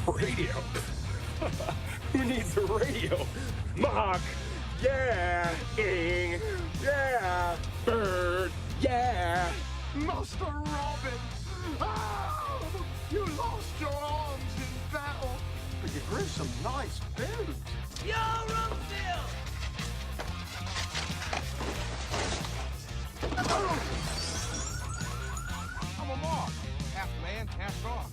Radio. Who needs a radio? Mock. Yeah. Ing. Yeah. Bird. Yeah. Master Robin! Oh, you lost your arms in battle, but you grew some nice boobs. Yo, Rumsfeld! I'm a moth. Half man, half dog.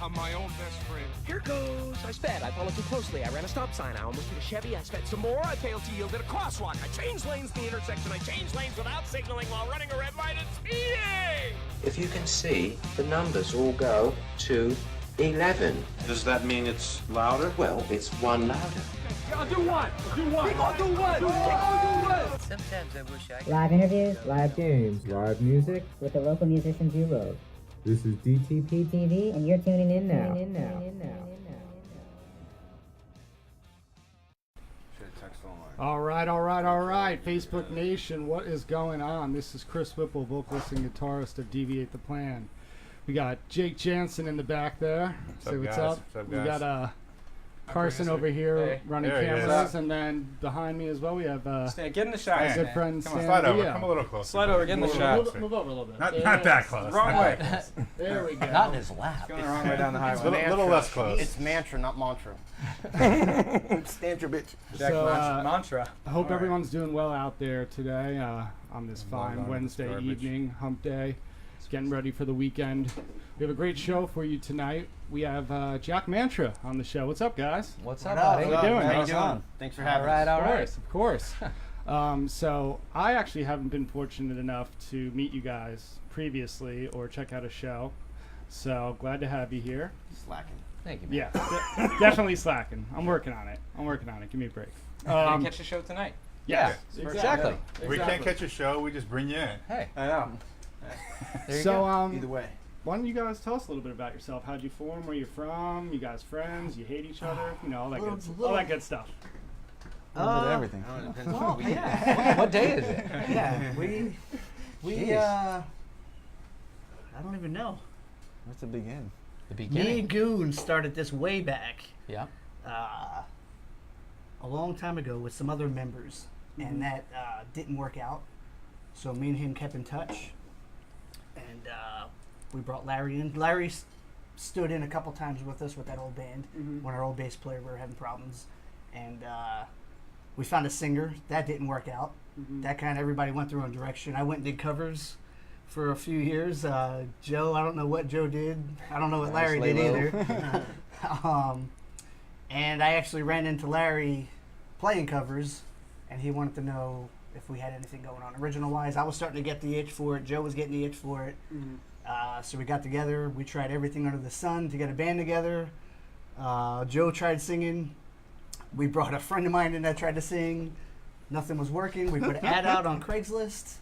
I'm my own best friend. Here goes. I sped. I followed too closely. I ran a stop sign. I almost hit a Chevy. I sped some more. I failed to yield at a crosswalk. I changed lanes in the intersection. I changed lanes without signaling while running a red light and speeding. If you can see, the numbers all go to 11. Does that mean it's louder? Well, it's one louder. I'll do one. Do one. I'll do one. Do one. Sometimes I wish I Live interviews, live games, live music with the local musicians you love. This is DTPtv, and you're tuning in now. All right. Facebook Nation, what is going on? This is Chris Whipple, vocalist and guitarist of Deviate the Plan. We got Jake Jansen in the back there. Say what's up. We got Carson over here running cameras, and then behind me as well we have get in the shot. our good friend Come on, Sam slide over. Villa. Come a little closer. Slide over, get in the shot. Move over a little bit. Not that close. Wrong way. There we go. Not in his lap. Going the wrong way down the highway. A little less close. It's mantra, not mantra. Stand your bitch. So, mantra. I hope everyone's doing well out there today on this fine Wednesday evening, hump day. Getting ready for the weekend. We have a great show for you tonight. We have Jack Mantra on the show. What's up, guys? What's up, buddy? How you doing? How you doing? Thanks for having us. All right. Of course. So I actually haven't been fortunate enough to meet you guys previously or check out a show. So glad to have you here. Slacking. Thank you, man. Yeah, definitely slacking. I'm working on it. Give me a break. Catch the show tonight. Yeah, Exactly. We can't catch a show. We just bring you in. Hey. I know. There you So go. Either way. why don't you guys tell us a little bit about yourself? How'd you form? Where you're from? You guys friends? You hate each other? You know, all that good stuff. Everything. Well, yeah. What day is it? Yeah, we Jeez. I don't even know. What's the begin? The Me beginning. and Goon started this way back Yeah. a long time ago with some other members, and that didn't work out. So me and him kept in touch, and we brought Larry in. Larry stood in a couple times with us with that old band when our old bass player we were having problems, and we found a singer. That didn't work out. That kind of everybody went their own direction. I went and did covers for a few years. Joe, I don't know what Joe did. I don't know what Larry did either. And I actually ran into Larry playing covers, and he wanted to know if we had anything going on original-wise. I was starting to get the itch for it. Joe was getting the itch for it. So we got together. We tried everything under the sun to get a band together. Joe tried singing. We brought a friend of mine in that tried to sing. Nothing was working. We put an ad out on Craigslist.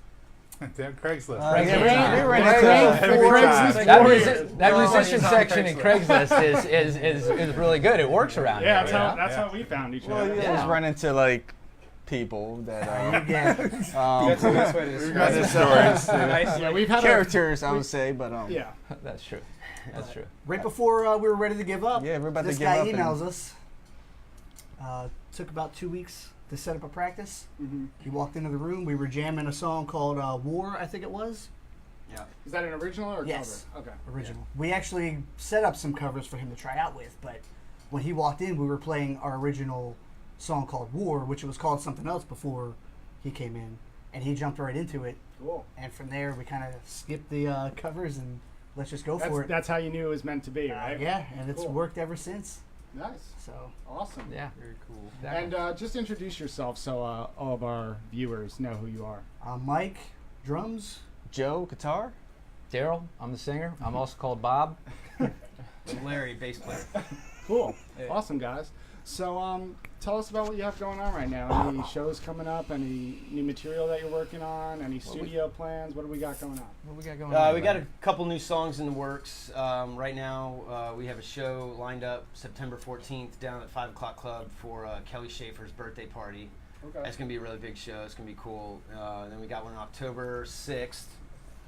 Damn Craigslist. We were in That musician section in Craigslist is really good. It works around Yeah, here. that's how we found each other. Well, you just run into like people that That's the best way to describe the stories. Yeah, we've had characters, I would say, but yeah. That's true. That's true. Right before we were ready to give up, Yeah, we're about to this give guy up and- emails us. Took about 2 weeks to set up a practice. He walked into the room. We were jamming a song called War, I think it was. Yeah. Is that an original or Yes. cover? Okay. Original. We actually set up some covers for him to try out with, but when he walked in, we were playing our original song called War, which was called something else before he came in, and he jumped right into it. Cool. And from there, we kind of skipped the covers and let's just go for it. That's how you knew it was meant to be, right? Yeah, and it's Cool. worked ever since. Nice. So Awesome. Yeah. Very cool. And just introduce yourself so all of our viewers know who you are. Mike, drums. Joe, guitar. Daryl, I'm the singer. I'm also called Bob. Larry, bass player. Cool. Awesome, guys. So tell us about what you have going on right now. Any shows coming up? Any new material that you're working on? Any studio plans? What do we got going on? What we got going on? We got a couple new songs in the works. Right now, we have a show lined up September 14th down at 5 O'Clock Club for Kelly Schaefer's birthday party. Okay. That's going to be a really big show. It's going to be cool. Then we got one on October 6th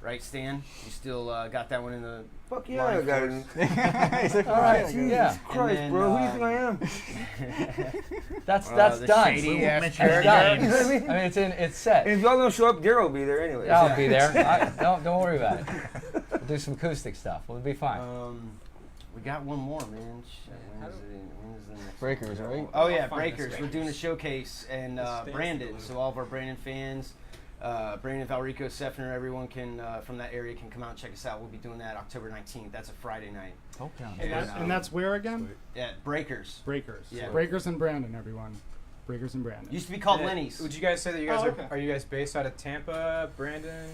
Right, Stan? You still got that one in the Fuck yeah, I got it. He's like, All right, Jesus yeah. Christ, And then, bro. Who do you think I am? That's the done. shady It's ass done. character. You know what I mean? I mean, it's set. And if y'all don't show up, Daryl will be there anyway. I'll be there. Don't worry about it. We'll do some acoustic stuff. We'll be fine. We got one more, man. Shit, when's the next Breakers, one? right? Oh yeah, Breakers. We're doing a showcase and Brandon. So all of our Brandon fans, Brandon, Valrico, Sefner, everyone can from that area can come out and check us out. We'll be doing that October 19th. That's a Friday night. Okay. And that's where again? At Breakers. Breakers. Yeah. Breakers and Brandon, everyone. Breakers and Brandon. Used to be called Lenny's. Would you guys say that you guys okay. are you guys based out of Tampa, Brandon?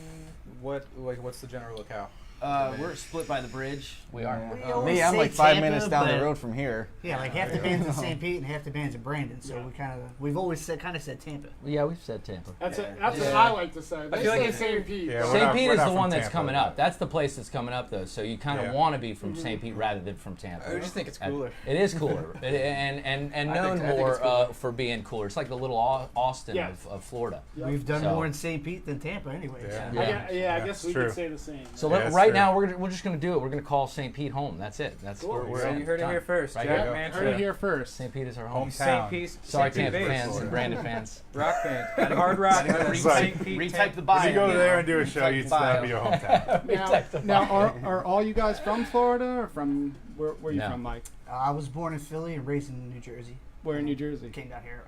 What's the general locale? We're split by the bridge. We are. Me, I'm like 5 minutes down the road from here. Yeah, like half the band's in St. Pete and half the band's in Brandon. So we've always said Tampa. Yeah, we've said Tampa. That's what I like to say. I feel like it's St. Pete. Yeah, St. Pete we're is not the from one that's Tampa. coming up. That's the place that's coming up, though. So you kind of want to be from St. Pete rather than from Tampa. I just think it's cooler. It is cooler, and known I think more it's cooler. for being cooler. It's like the little Austin of Florida. We've done more in St. Pete than Tampa, anyway. Yeah, I guess we could say the same. So Yeah, right true. now we're just going to do it. We're going to call St. Pete home. That's it. That's where we're So at. you heard it Done. here first. Right Jack here. Mantra. Heard it here first. St. Pete is our home. Hometown. St. Pete. Sorry, St. Tampa Pete fans base. and Brandon fans. Rock band. Hard rock. St. Pete. Retype the If bio. you go there and do a show, you'd still be your hometown. Now are all you guys from Florida or from where are you No. from, Mike? I was born in Philly and raised in New Jersey. Where in New Jersey? Came down here.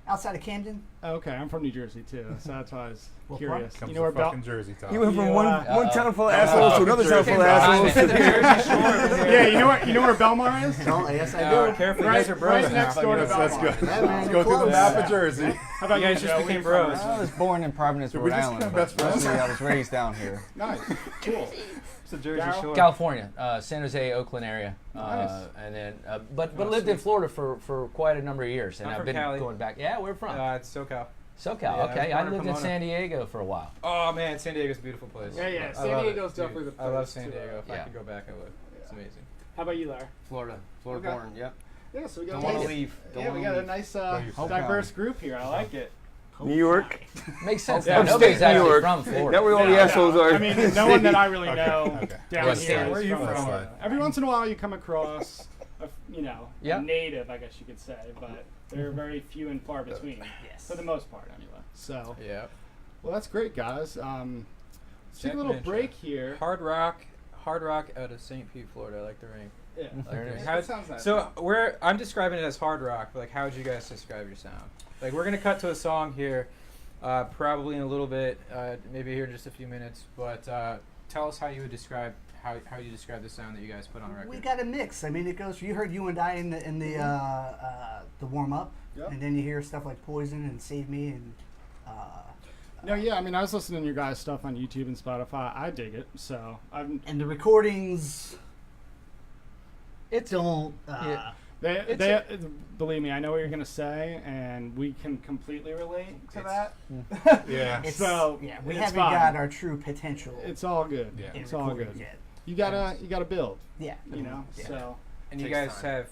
Outside of Camden. Okay, I'm from New Jersey too, so that's why I was What curious. Comes You know where the fucking Jersey talk. You went from Yeah. one town full of assholes to another town full of assholes. Yeah, you know where Belmar is? Oh, yes, I do. Careful, you Right, guys are bros right next now. door to That's Belmar. good. Yeah, man, Let's you're go through the close. map of Jersey. How about You guys you, just Joe? became Where you bros. from? I was born in Providence, Did Rhode we just Island, become but best friends? mostly I was raised down here. Nice, cool. It's the Jersey Daryl? Shore. California, San Jose, Oakland area, Nice. and then but lived in Florida for quite a number of years, and I'm I've from been Cali. going back. Yeah, where from? It's SoCal. SoCal. Yeah, Okay, I I was born in lived in Pomona. San Diego for a while. Oh man, San Diego's a beautiful place. Yeah, I San love Diego's it, definitely dude. the I love place San to, Diego. If I yeah. could go back, I would. It's amazing. How about you, Larry? Florida Okay. born. Yep. Yeah, so we got Don't a want nice, to leave. Don't yeah, want we to got a leave. nice diverse group here. I like it. New York. Makes sense. Yeah, Now, nobody's upstate New actually York. from Florida. That's where all the assholes are. I mean, no one that I really know Okay. down What here. state? is Where are you from from? Florida. Every once in a while, you come across, a Yeah. native, I guess you could say, but they're very few and far between. Yes. For the most part, anyway. So, Yeah. well, that's great, guys. Let's take a little Mantra. break here. Hard rock out of St. Pete, Florida. I like the ring. Yeah, There it is. that sounds nice. So I'm describing it as hard rock, but like, how would you guys describe your sound? Like, we're gonna cut to a song here, probably in a little bit, maybe here in just a few minutes. But tell us how you would describe how you describe the sound that you guys put on record. We got a mix. I mean, it goes. You heard "You and I" in the warm up, Yep. and then you hear stuff like "Poison" and "Save Me" and. No, yeah, I mean, I was listening to your guys' stuff on YouTube and Spotify. I dig it. So I'm. And the recordings. It's don't. They believe me, I know what you're gonna say, and we can completely relate to that. Yeah. So yeah, we it's haven't fine. got our true potential. It's all good. Yeah. It's all good. Yet. You gotta build. Yeah. You know. Yeah. So. And you Takes guys time. have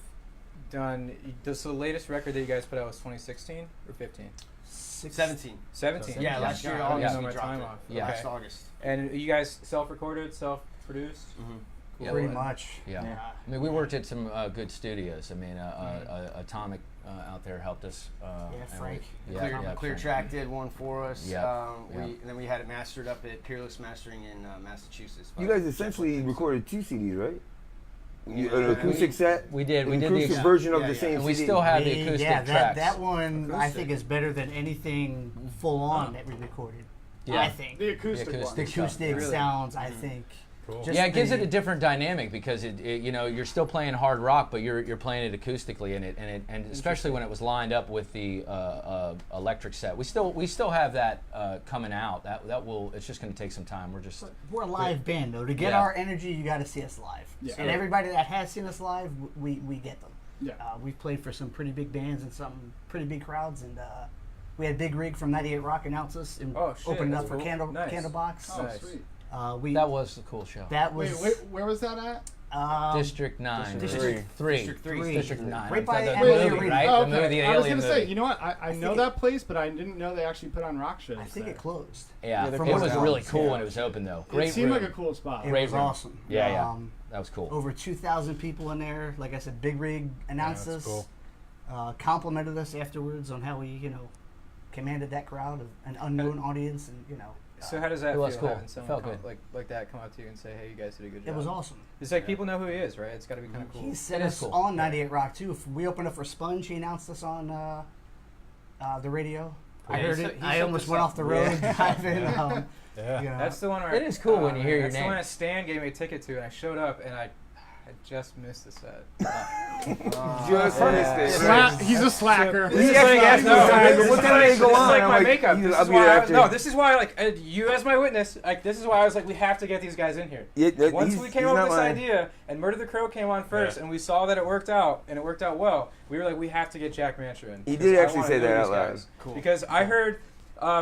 done. So the latest record that you guys put out was 2016 or 15? 17. 17. Yeah, last year I August know we my dropped time it. off. Yeah. Last August. And you guys self-recorded, self-produced? Mm-hmm. Yeah. Pretty much. Yeah. Yeah. I mean, we worked at some good studios. I mean, Atomic out there helped us. And Frank. Clear Frank. Track did one for us. Yeah. And then we had it mastered up at Peerless Mastering in Massachusetts. You guys essentially recorded 2 CDs, right? An acoustic set. We did. We an did acoustic the version of the same and we CD. still have the acoustic Yeah, tracks. that one I think is better than anything full on that we recorded. Yeah. I think The acoustic the one. acoustic Really? sounds. I think. Cool. Just Yeah, it gives the- it a different dynamic because it you're still playing hard rock, but you're playing it acoustically, and especially when it was lined up with the electric set. We still have that coming out. That will. It's just going to take some time. We're a live band though. To get Yeah. our energy, you got to see us live. Yeah. And everybody that has seen us live, we get them. Yeah. We've played for some pretty big bands and some pretty big crowds, and we had Big Rig from 98 Rock announce us and Oh, shit, opened that's up for cool. Nice. Candlebox. Oh, Nice. sweet. We that was a cool show. that was Wait, where was that at? District 9. District 3. District 3. District 9. Right by the Emily movie, Arena. right? Oh, The movie, the I was alien gonna say, movie. you know what? I know think that place, but I didn't know they actually put on rock shows. I think there. it closed. Yeah, From it what was it really was, cool yeah. when it was open, though. It Great seemed room. like a cool spot. It Great was room. awesome. Yeah. That was cool. Over 2,000 people in there. Like I said, Big Rig announced that's us, cool. complimented us afterwards on how we, commanded that crowd of an unknown audience, and So how does that It feel? was cool. Having someone Felt come, good. like that come up to you and say, "Hey, you guys did a good job." it was awesome. It's like people know who he is, right? It's got to be kind of cool. He sent It is us cool. on 98 Rock too. If we opened up for Sponge, he announced us on the radio. I Yeah, heard he it. set- he I set almost this went up. off the road driving. Yeah. That's the one where It is cool when you hear your That's the name. one that Stan gave me a ticket to, and I showed up, and I just missed the set. Just missed it. He's a slacker. This is Yes, like, no, no, no, this what is time like, did it go this is on? like I'm my like, makeup. I'll This is be why there I was, after. no, this is why, like, you as my witness, like, this is why I was like, we have to get these guys in here. Yeah, Once he's- we came he's up not with this lying. idea, and Murder the Crow came on first, and we saw that it worked out, and it worked out well, we were like, we have to get Jack Mancher in. He because did I actually wanna say know that these out loud. guys. Cool. Because I heard... I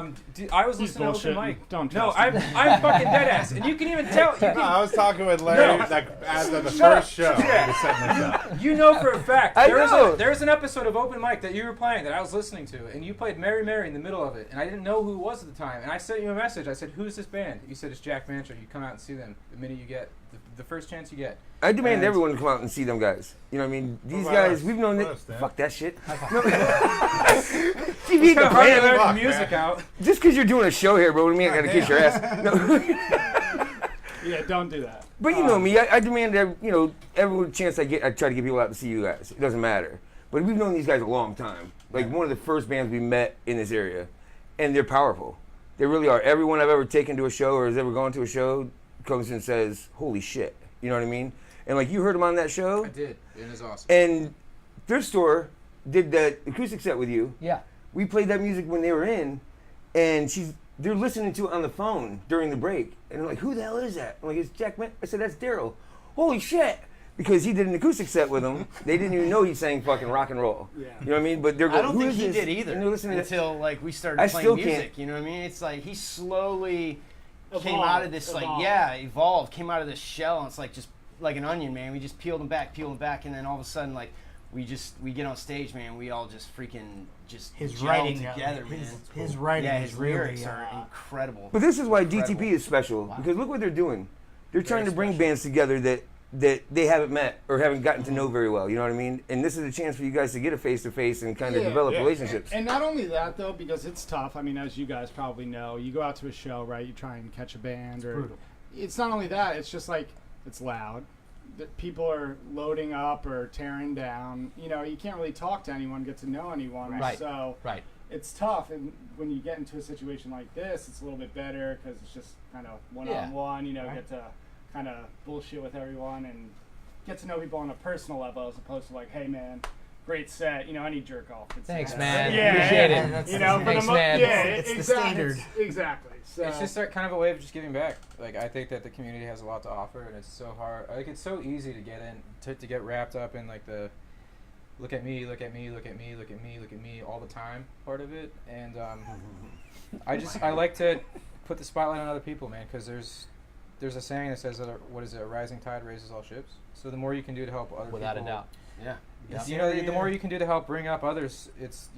was He's listening to Open bullshitting. Mic. Don't No, trust I'm fucking dead ass, and you can even tell. You No, can, I was talking with Larry No. like after the Shut first show. We were setting this up. You know for a fact. I There know. was an episode of Open Mic that you were playing that I was listening to, and you played Mary Mary in the middle of it, and I didn't know who it was at the time. And I sent you a message. I said, "Who's this band?" You said, "It's Jack Mancher. You come out and see them the minute you get the first chance you get." I demand And- everyone to come out and see them guys. You know what I mean? These about guys, us? we've known What that. us, Dan? Fuck that shit. It's TV kind the of hard to plan. learn the Fuck, music man. out. Just because you're doing a show here, bro, doesn't mean I gotta kiss your ass. No. Yeah, don't do that. But you know me, I demand every chance I get, I try to get people out to see you guys. It doesn't matter. But we've known these guys a long time. Like one of the first bands we met in this area, and they're powerful. They really are. Everyone I've ever taken to a show or has ever gone to a show comes and says, "Holy shit!" You know what I mean? And like you heard them on that show, I did. It was awesome. and Thrift Store did that acoustic set with you. Yeah. We played that music when they were in, and they're listening to it on the phone during the break, and they're like, "Who the hell is that?" I'm like, "It's Jack Man." I said, "That's Daryl." Holy shit! Because he did an acoustic set with them. They didn't even know he sang fucking rock and roll. Yeah. You know what I mean? But they're I going, don't "Who think is he this?" did either And they're listening to until like we started I playing still music. can't- You know what I mean? It's like he slowly came Evolved, out of this evolved, came out of this shell, and it's like just like an onion, man. We just peeled him back, and then all of a sudden, like we get on stage, man. We all just freaking just His gel writing, together, his- man. his writing yeah, is his really, lyrics are incredible. But this is why Incredible. DTP is special, because look what they're doing. They're trying to bring special. bands together that they haven't met or haven't gotten to know very well. You know what I mean? And this is a chance for you guys to get a face-to-face and kind of develop relationships. And not only that, though, because it's tough. I mean, as you guys probably know, you go out to a show, right? You try and catch a band, or brutal. It's not only that. It's just like it's loud. That people are loading up or tearing down. You know, you can't really talk to anyone, get to know anyone. Right. So Right. it's tough. And when you get into a situation like this, it's a little bit better because it's just kind of one-on-one. You know, get to kind of bullshit with everyone and get to know people on a personal level as opposed to like, hey man, great set. You know, any jerk off. Thanks, man. Yeah, Appreciate yeah. it. You know, Thanks, but man. yeah, It's the exactly. standard. Exactly. So It's just kind of a way of just giving back. Like I think that the community has a lot to offer, and it's so hard. Like it's so easy to get in to get wrapped up in like the look at me, look at me, look at me, look at me, look at me all the time part of it. And I like to put the spotlight on other people, man, because there's a saying that says that a rising tide raises all ships. So the more you can do to help other Without a people, doubt. Yeah. it's, you know, the more you can do to help bring up others, it's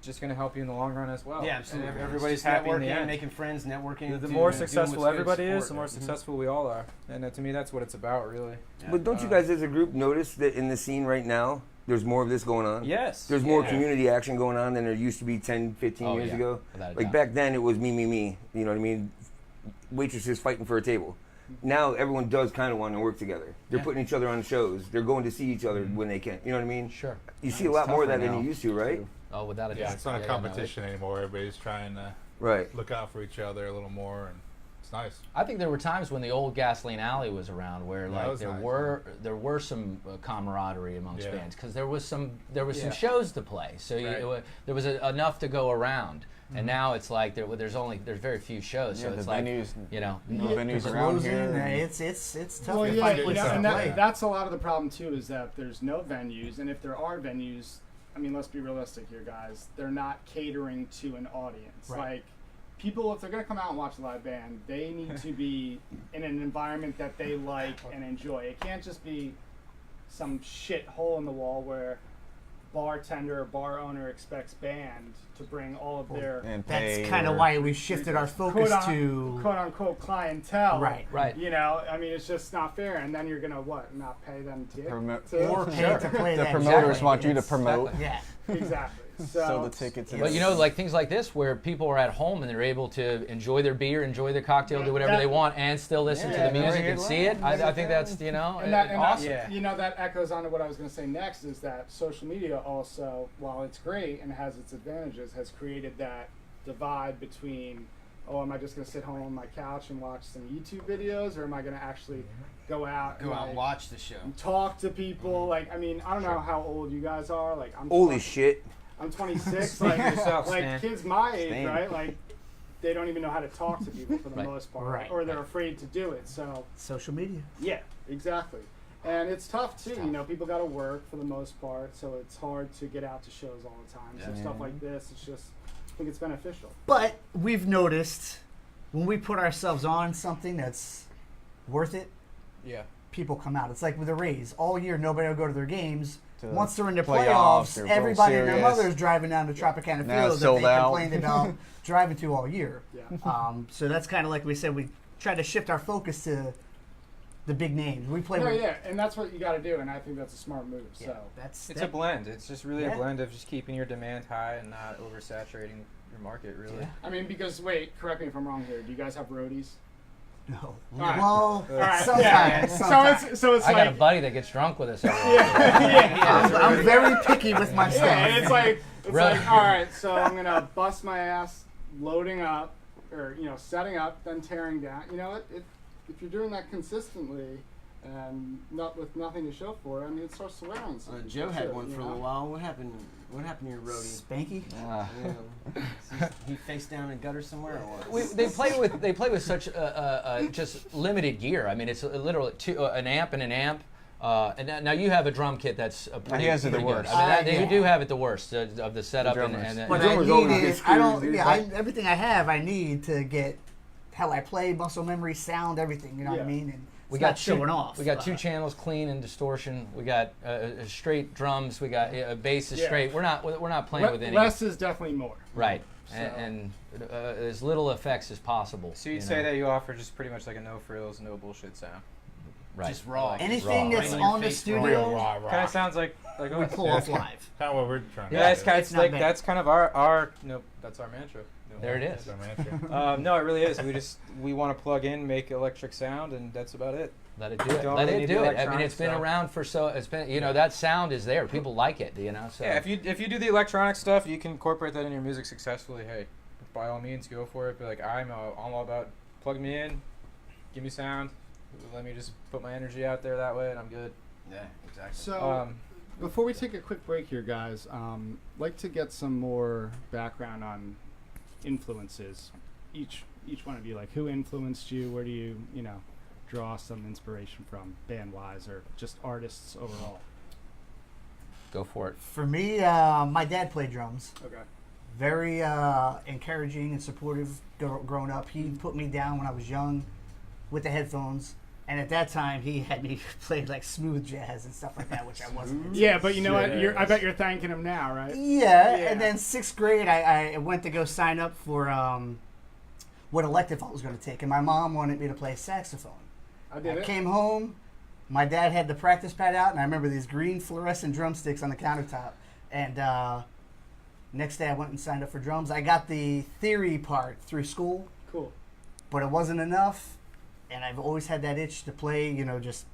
just going to help you in the long run as well. Yeah, absolutely. And everybody's Just happy in networking, the end. making friends, networking. The doing- more doing successful what's good, everybody is, the support. more Mhm. successful we all are. And to me, that's what it's about, really. But don't you guys as a group notice that in the scene right now, there's more of this going on? Yes. There's more Yeah. community action going on than there used to be 10, 15 years ago. Without a Like doubt. back then, it was me, me, me. You know what I mean? Waitresses fighting for a table. Now everyone does kind of want to work together. They're putting each other on shows. They're going to see each other when they can. You know what I mean? Sure. You see a lot more of that than you used to, right? Oh, without a doubt. Yeah, it's not a competition anymore. Everybody's trying to look out for each other a little more, and it's nice. I think there were times when the old Gasoline Alley was around where That like was there nice, were some camaraderie amongst Yeah. bands because there was some Yeah. shows to play, so there was enough to go around. And Mm-hmm. now it's like there's very few shows, so Yeah, it's the like venues- you know no venues around here. It's tough Well, to yeah, find you places know, to and play. that's a lot of the problem too. Is that there's no venues, and if there are venues, I mean, let's be realistic here, guys. They're not catering to an audience. Right. Like, people, if they're going to come out and watch a live band, they need to be in an environment that they like and enjoy. It can't just be some shit hole in the wall where bartender or bar owner expects band to bring all of their... That's kind of why we shifted our focus to... quote-unquote clientele. Right. You know, I mean, it's just not fair. And then you're going to, what, not pay them to or pay to play the that. promoters want you to promote. Yeah. Exactly. Sell the tickets. But you know, like things like this where people are at home and they're able to enjoy their beer, enjoy their cocktail, do whatever they want, and still listen to the music and see it. I think that's, you know, awesome. You know, that echoes on to what I was going to say next, is that social media also, while it's great and has its advantages, has created that divide between, oh, am I just going to sit home on my couch and watch some YouTube videos, or am I going to actually go out and watch the show and talk to people? Like, I mean, I don't know how old you guys are. Like, I'm old as shit. I'm 26. Like kids my age, right? Like, they don't even know how to talk to people for the most part, or they're afraid to do it. So social media. Yeah, exactly. And it's tough too. You know, people got to work for the most part, so it's hard to get out to shows all the time. So stuff like this, it's just, I think it's beneficial. But we've noticed when we put ourselves on something that's worth it, people come out. It's like with the Rays. All year, nobody will go to their games. Once they're in the playoffs, everybody and their mother's driving down to Tropicana Field that they complained about driving to all year. So that's kind of like we said, we try to shift our focus to the big names. We play with, and that's what you got to do, and I think that's a smart move. So it's a blend. It's just really a blend of just keeping your demand high and not oversaturating your market, really. I mean, because, wait, correct me if I'm wrong here. Do you guys have roadies? No. Right. Well, sometimes. So it's I like, got a buddy that gets drunk with us every I'm very picky with my stuff. Yeah, and it's like, all right, so I'm going to bust my ass loading up, or, you know, setting up, then tearing down. You know, if you're doing that consistently and not with nothing to show for it, I mean, it starts to wear on something. Joe had one for a little while. What happened? What happened to your roadie? Spanky? He face down in gutter somewhere. Or what? They play with such just limited gear. I mean, it's literally an amp and an amp. And now you have a drum kit that's pretty, he has it the pretty good. worst. I mean, you do have it the worst of the setup and what I need is everything I have I need to get how I play, muscle memory, sound, everything. You know what I mean? And we got showing off. We got two channels, clean and distortion. We got straight drums. We got bass is straight. We're not playing with any. Less is definitely more. Right. And as little effects as possible. So you'd say that you offer just pretty much like a no frills, no bullshit sound. Right. Just raw. Anything that's on the studio kind of sounds like we pull off live. Kind of what we're trying to do. That's kind of our nope. That's our mantra. No, there it is. That's our mantra. No, it really is. We want to plug in, make electric sound, and that's about it. Let it do it. Let it do it. I mean, it's been around for it's been, you know, that sound is there. People like it, you know. So yeah, if you do the electronic stuff, you can incorporate that in your music successfully. Hey, by all means, go for it. But like I'm all about plug me in, give me sound, let me just put my energy out there that way, and I'm good. Yeah, exactly. So before we take a quick break here, guys, like to get some more background on influences. Each one of you, like, who influenced you? Where do you draw some inspiration from, band-wise, or just artists overall? Go for it. For me, my dad played drums. Okay. Very encouraging and supportive growing up. He put me down when I was young with the headphones. And at that time, he had me play like smooth jazz and stuff like that, which I wasn't. Yeah, but you know what? I bet you're thanking him now, right? Yeah. And then 6th grade, I went to go sign up for what elective I was going to take. And my mom wanted me to play saxophone. I came home. My dad had the practice pad out, and I remember these green fluorescent drumsticks on the countertop. And next day, I went and signed up for drums. I got the theory part through school. Cool. But it wasn't enough. And I've always had that itch to play, just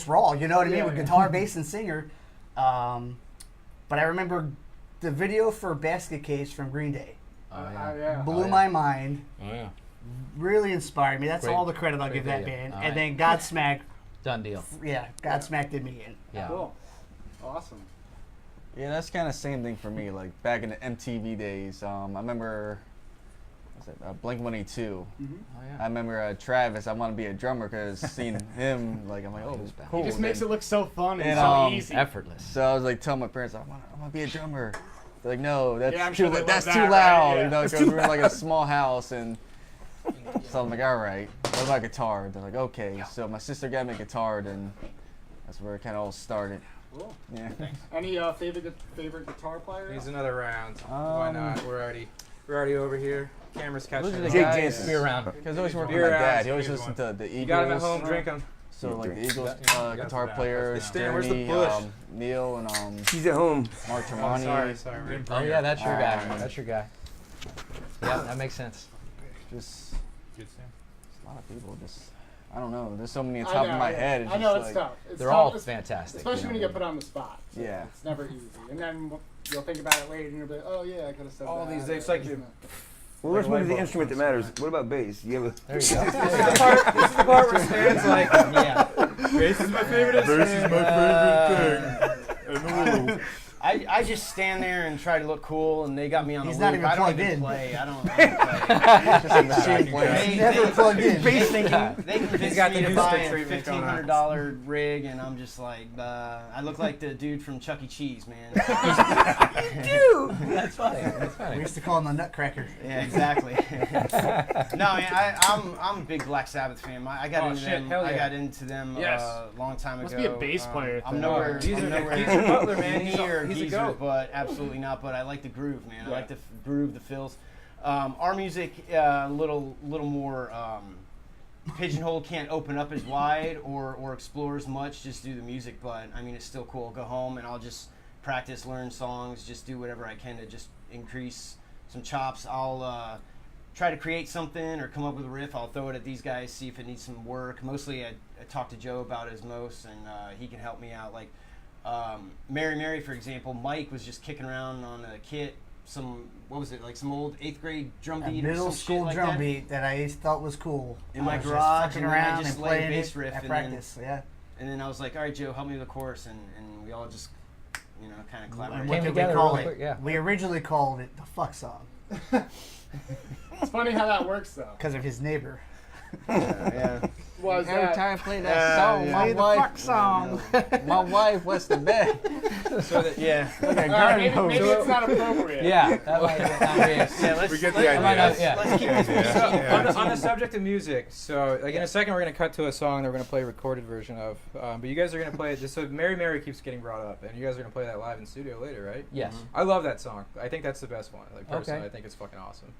raw, you know what I mean, with guitar, bass, and singer. But I remember the video for Basket Case from Green Day. Blew my mind. Oh, yeah. Really inspired me. That's all the credit I'll give that band. And then Godsmack. Done deal. Yeah, Godsmack did me in. Yeah. Cool. Awesome. Yeah, that's kind of same thing for me. Like back in the MTV days, I remember... Blink-182. Mm-hmm. Oh, yeah. I remember Travis. I want to be a drummer because seeing him, like, I'm like, oh, cool. He just makes it look so fun and so easy, effortless. So I was like, telling my parents, I want to be a drummer. They're like, no, that's Yeah, I'm too sure they love that's that, too right? loud. Yeah. You know, because we were in like a small house, and so I'm like, all right, what about guitar? They're like, okay. So my sister got me a guitar, and that's where it kind of all started. Cool. Yeah. Any favorite guitar player? Here's another round. Why not? We're already over here. Camera's catching. Those are the us. guys. Beer round. Because I always work with Beer my dad. round. He always listened to the Eagles. You got him at home. Drink them. So like the Eagles guitar that. player, Stan, where's the Jeremy, bush? Neil, and He's at home. Mark Oh, Tremonti. sorry. Oh yeah, that's your guy. Alright. That's your guy. Yeah, that makes sense. Just Good Sam. a lot of people. Just I don't know. There's so many on I top know, of my yeah. head. It's I know just it's like, tough. It's They're tough, all it's- fantastic. especially when you know. get put on the spot. So Yeah. it's never easy. And then you'll think about it later, and you'll be like, oh yeah, I could have said All that. these days, like Well, let's move to the instrument that matters. What about bass? You have There you go. This is the part where Stan's like, yeah, bass is my favorite instrument. Bass is my favorite thing in the world. I just stand there and try to look cool, and they got me on He's the not loop. even I don't plugged even in. play. I don't play. just a machine player. He's never plugged in. They convinced He's got me the to new buy stick a treatment going on. $1,500 rig, and I'm just like, I look like the dude from Chuck E. Cheese, man. Dude, that's funny. That's We funny. used to call him the Nutcracker. Yeah, exactly. No, man, I'm a big Black Sabbath fan. I got Oh, into shit, them. hell I yeah. got into them Yes. a long time ago. Must be a bass player I'm thing. nowhere. He's I'm a nowhere geezer butler, man. He's near a geezer, goat. but absolutely not. But I like the groove, man. I Yeah. like the groove, the fills. Our music, a little more pigeonholed, can't open up as wide or explore as much. Just do the music, but I mean, it's still cool. Go home and I'll just practice, learn songs, just do whatever I can to just increase some chops. I'll try to create something or come up with a riff. I'll throw it at these guys, see if it needs some work. Mostly I talk to Joe about it as most, and he can help me out. Like Mary Mary, for example, Mike was just kicking around on a kit, some old 8th grade drum A beat or middle some school shit like drum that beat that I thought was cool. in my I was just garage, fucking and then I around just and laid a playing bass it riff at and practice. Yeah. and then I was like, all right, Joe, help me with the chorus, and we all just, kind of And collaborated. what Came did we together call real it? quick, yeah. We originally called it the fuck song It's funny how that works though. because of his neighbor. Yeah. Was Every that time I play that song, yeah. my Play the wife, fuck song. my wife was the best. So that, Yeah. Like a All right, garden hose. maybe it's not appropriate. Yeah, that might be. Yeah, let's, We get the let's, idea. let's, Yeah. let's keep this Yeah. on the subject of music, so like in a second we're gonna cut to a song that we're gonna play a recorded version of, but you guys are gonna play it. So Mary Mary keeps getting brought up, and you guys are gonna play that live in studio later, right? Yes. I love that song. I think that's the best one. Like personally, Okay. I think it's fucking awesome.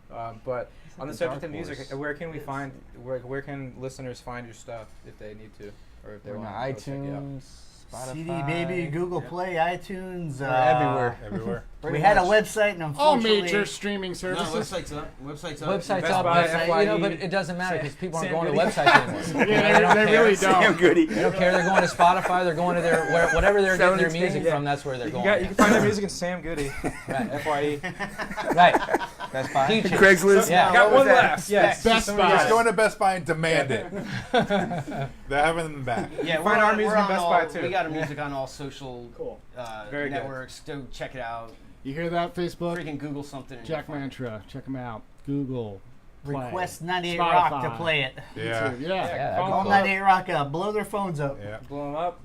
But on the like a subject dark of music, horse. where can we find? Where can listeners find your stuff if they need to, or if they We're on want to check you out? iTunes, Spotify. CD Baby, Google Play, iTunes. We're everywhere. Everywhere. We had a website, and All unfortunately, major streaming No, services. website's up. Website's up. Website's Best up, Buy, but, FYE. but it doesn't matter because people aren't Sam going to Goody. websites anymore. Yeah, they really don't. Sam Goody. They don't care. They're going to Spotify. They're going to whatever they're getting their music from. That's where they're You going. can find their music in Sam Goody, Right. FYE. Right. Best Buy. Teach it. Craigslist. Yeah. Got what was one that? left. Yes. Best Somebody Buy. Just go into Best Buy and demand it. They're having them back. Yeah, Find our music we're on on Best all, Buy, too. We got our music on all social Cool. Very good. networks. Go check it out. You hear that, Facebook? Freaking Google something. And Jack you'll find it. Mantra. Check him out. Google. Play. request 98 Rock to Spotify. play it. Yeah. Yeah. Yeah, that'd call be Call cool. 98 Rock up. Blow their phones up. Yeah. Blow them up.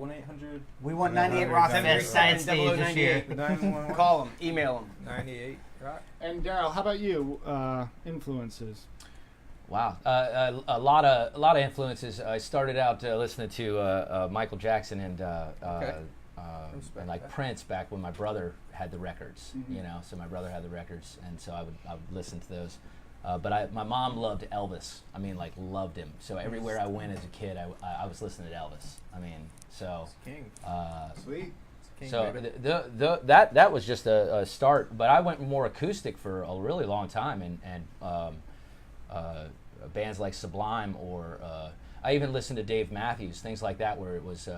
1-800. We want 98 Rock at that side stage this year. 911. Call them. Email them. 98 Rock. And Daryl, how about you? Influences. Wow, a lot of influences. I started out listening to Michael Jackson and like Prince back when my brother had the records. Mhm. You know, so my brother had the records, and so I would listen to those. But my mom loved Elvis. I mean, like loved him. So everywhere I went as a kid, I was listening to Elvis. I mean, so King. Sweet. King, so baby. that was just a start. But I went more acoustic for a really long time, and bands like Sublime, or I even listened to Dave Matthews, things like that, where it was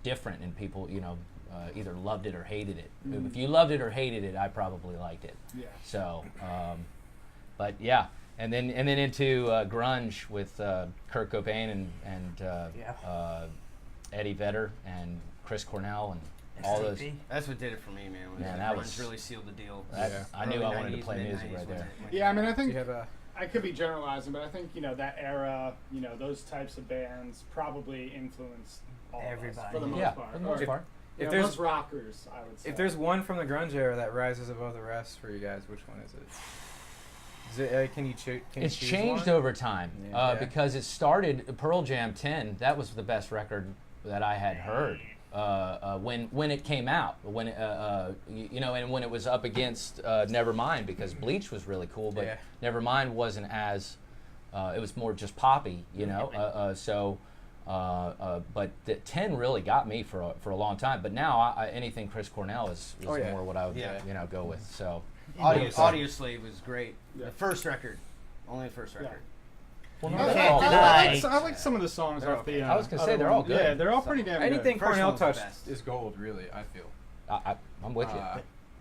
different, and people, either loved it or hated it. Mhm. If you loved it or hated it, I probably liked it. Yeah. So, but yeah, and then into grunge with Kurt Cobain and Eddie Vedder and Chris Cornell and all those. That's what did it for me, man. Man, Grunge that was really sealed the deal. I knew Early I wanted to 90s, play music mid-90s right when there. Yeah, I mean, I think You have a I could be generalizing, but I think that era, those types of bands probably influenced all of us, Everybody. for the most Yeah, part. for the most part. If Yeah, there's those rockers, I would say. If there's one from the grunge era that rises above the rest for you guys, which one is it? Can you choose? It's changed one? over time because it started Pearl Jam 10. That was the best record that I had heard when it came out. When and when it was up against Nevermind, because Bleach was really cool, but Nevermind wasn't as. It was more just poppy, but the 10 really got me for a long time. But now anything Chris Cornell is more what I would go with. So. Audio Slave was great. The first record, only the first record. Well, I like some of the songs off the. I was gonna say they're all good. Yeah, they're all pretty damn good. Anything Cornell touched is gold, really. I feel. I'm with you.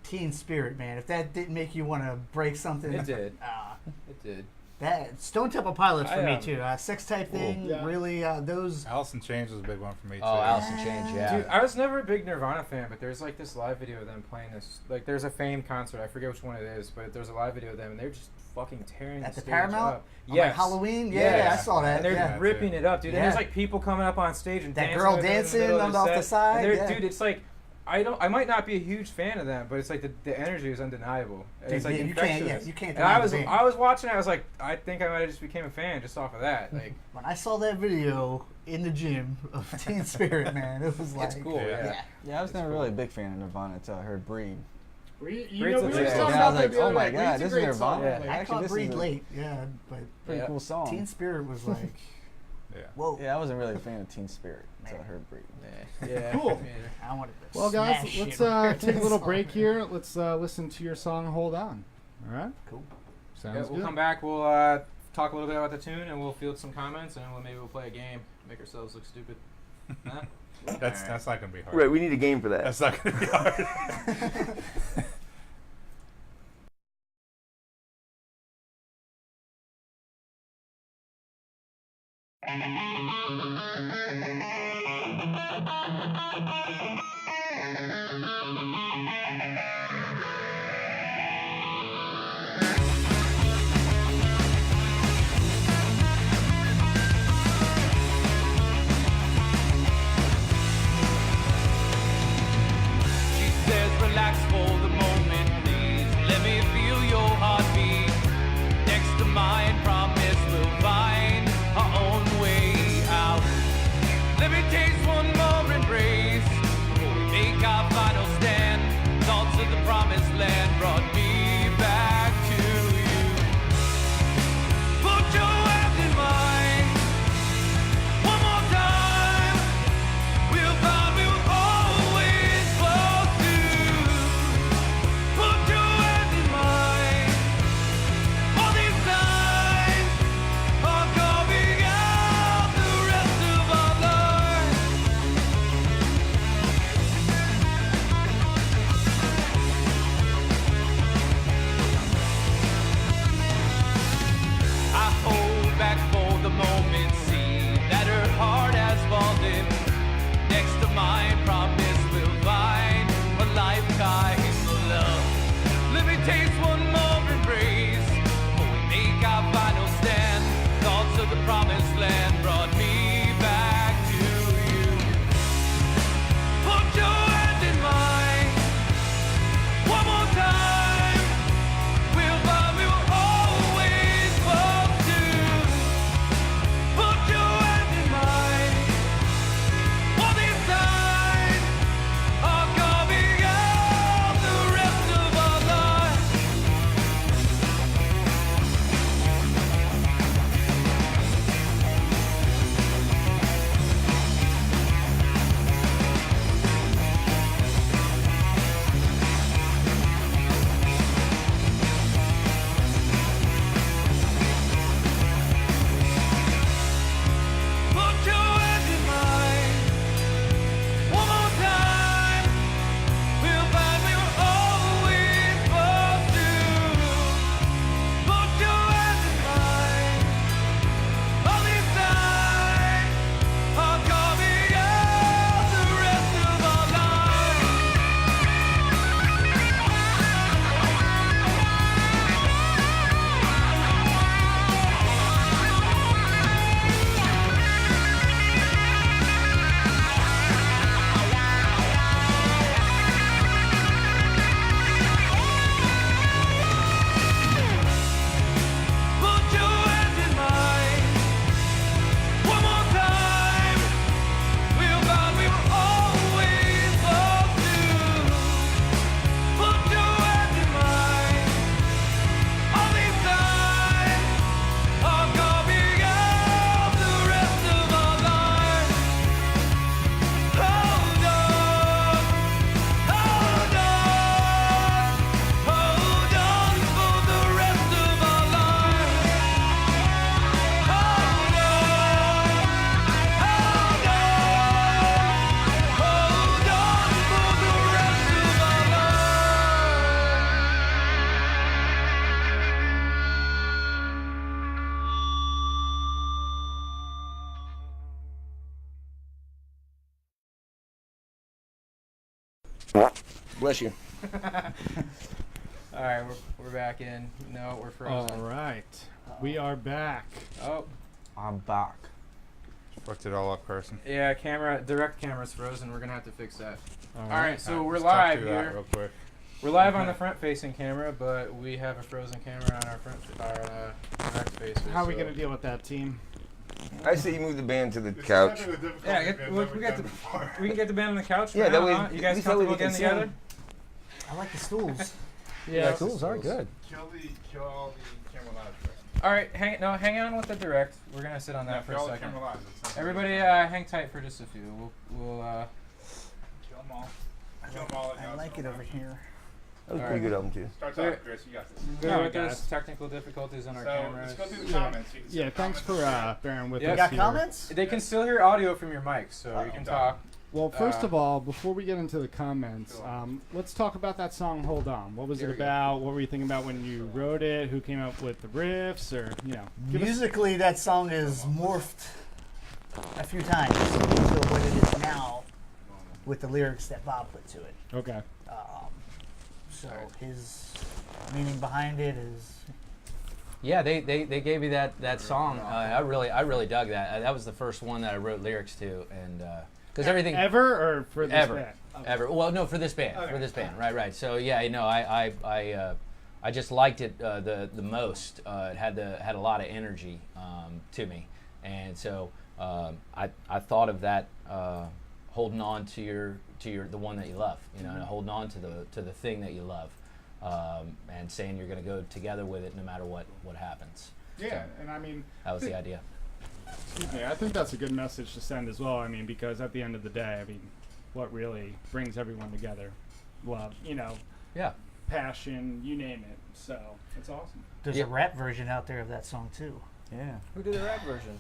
Teen Spirit, man. If that didn't make you want to break something, it did. It did. That Stone Temple Pilots for me too. Sex Type Thing, really. Those. Alice in Chains was a big one for me too. Oh, Alice in Chains, yeah. Dude, I was never a big Nirvana fan, but there's like this live video of them playing this. Like, there's a famed concert. I forget which one it is, but there's a live video of them, and they're just fucking tearing At the stage Paramount? up. On, Yes. like, Halloween? Yeah, I saw that. And they're ripping it up, dude. Yeah. And there's like people coming up on stage and that dancing girl with them in the dancing middle off of the set. side. And Yeah. dude, it's like. I might not be a huge fan of them, but it's like the energy is undeniable. It's like you infectious. can't. And I was watching it. I was like, I think I might have just became a fan just off of that. Like when I saw that video in the gym of Teen Spirit, man, it was like it's cool. Yeah, I was never really a big fan of Nirvana until I heard Breed. Breed, I was like, oh my god, this is Nirvana. I Actually, caught this Breed is late, but pretty cool song. Teen Spirit was like, whoa. Yeah, I wasn't really a fan of Teen Spirit until I heard Breed. Yeah. Cool. I wanted to. Well, guys, smash let's it. take a little break here. Let's listen to your song "Hold On." All right. Cool. Sounds We'll good. come back. We'll talk a little bit about the tune, and we'll field some comments, and maybe we'll play a game, make ourselves look stupid. Huh? That's not gonna be hard. Right, we need a game for that. That's not gonna be hard. She says, relax for the moment, please. Let me feel your heartbeat. Next to mine, promise we'll find our own way out. Let me taste one more embrace before we make our final stand. Thoughts of the promised land brought me back to you. Put your hand in mine one more time. We'll find we'll always fall through. Put your hand in mine. All these signs are carving out the rest of our lives. I hold back for the moment, see that her heart has fallen. Next to mine, promise we'll find a lifetime love. Let me taste one more embrace before we make our final stand. Thoughts of the promised land brought me back to you. Put your hand in mine one more time. We'll find we'll always fall through. Put your hand in mine. All these signs are carving out the rest of our lives. Bless you. All right, we're back in. No, we're frozen. All right, we are back. Oh, I'm back. Fucked it all up, Carson. yeah, direct camera's frozen. We're gonna have to fix that. All right. right, so we're let's talk live through that here. real quick. We're live on the front-facing camera, but we have a frozen camera on our direct faces. How are we so- gonna deal with that, team? I say you move the band to the couch. Yeah, we can get the band on the couch. For Yeah, now, that way huh? You guys we feel like comfortable we can getting see 'em. together? I like the stools. Yeah, Tools are good. Kill all the camera lives. All right, hang on with the direct. We're gonna sit on that for a kill all the second. camera lives. It's not Everybody, hang tight for just a few. We'll kill them all. Kill them all. I like it over here. That was a pretty good album too. Starts off, Chris. You got this. Good All with right, this guys. technical difficulties on our So cameras. let's go through the comments. You can see Yeah, the thanks comments. for bearing with Yeah. us. You got here. comments? They can still hear audio from your mic, so you can talk. Well, first of all, before we get into the comments, let's talk about that song "Hold On." What was it about? What were you thinking about when you wrote it? Who came up with the riffs? Or Musically, that song is morphed a few times to what it is now with the lyrics that Bob put to it. Okay. So his meaning behind it is. Yeah, they gave me that song. I really dug that. That was the first one that I wrote lyrics to, and because everything ever or for this ever band? Okay. ever. Well, no, for this band, right. So yeah, I just liked it the most. It had a lot of energy to me, and so I thought of that holding on to the one that you love, holding on to the thing that you love, and saying you're going to go together with it no matter what happens. Yeah, So and I mean that was the idea. Excuse me. I think that's a good message to send as well. I mean, because at the end of the day, I mean, what really brings everyone together? Love, Yeah. passion, you name it. So it's awesome. There's a rap version out there of that song too. Yeah. Who did the rap version?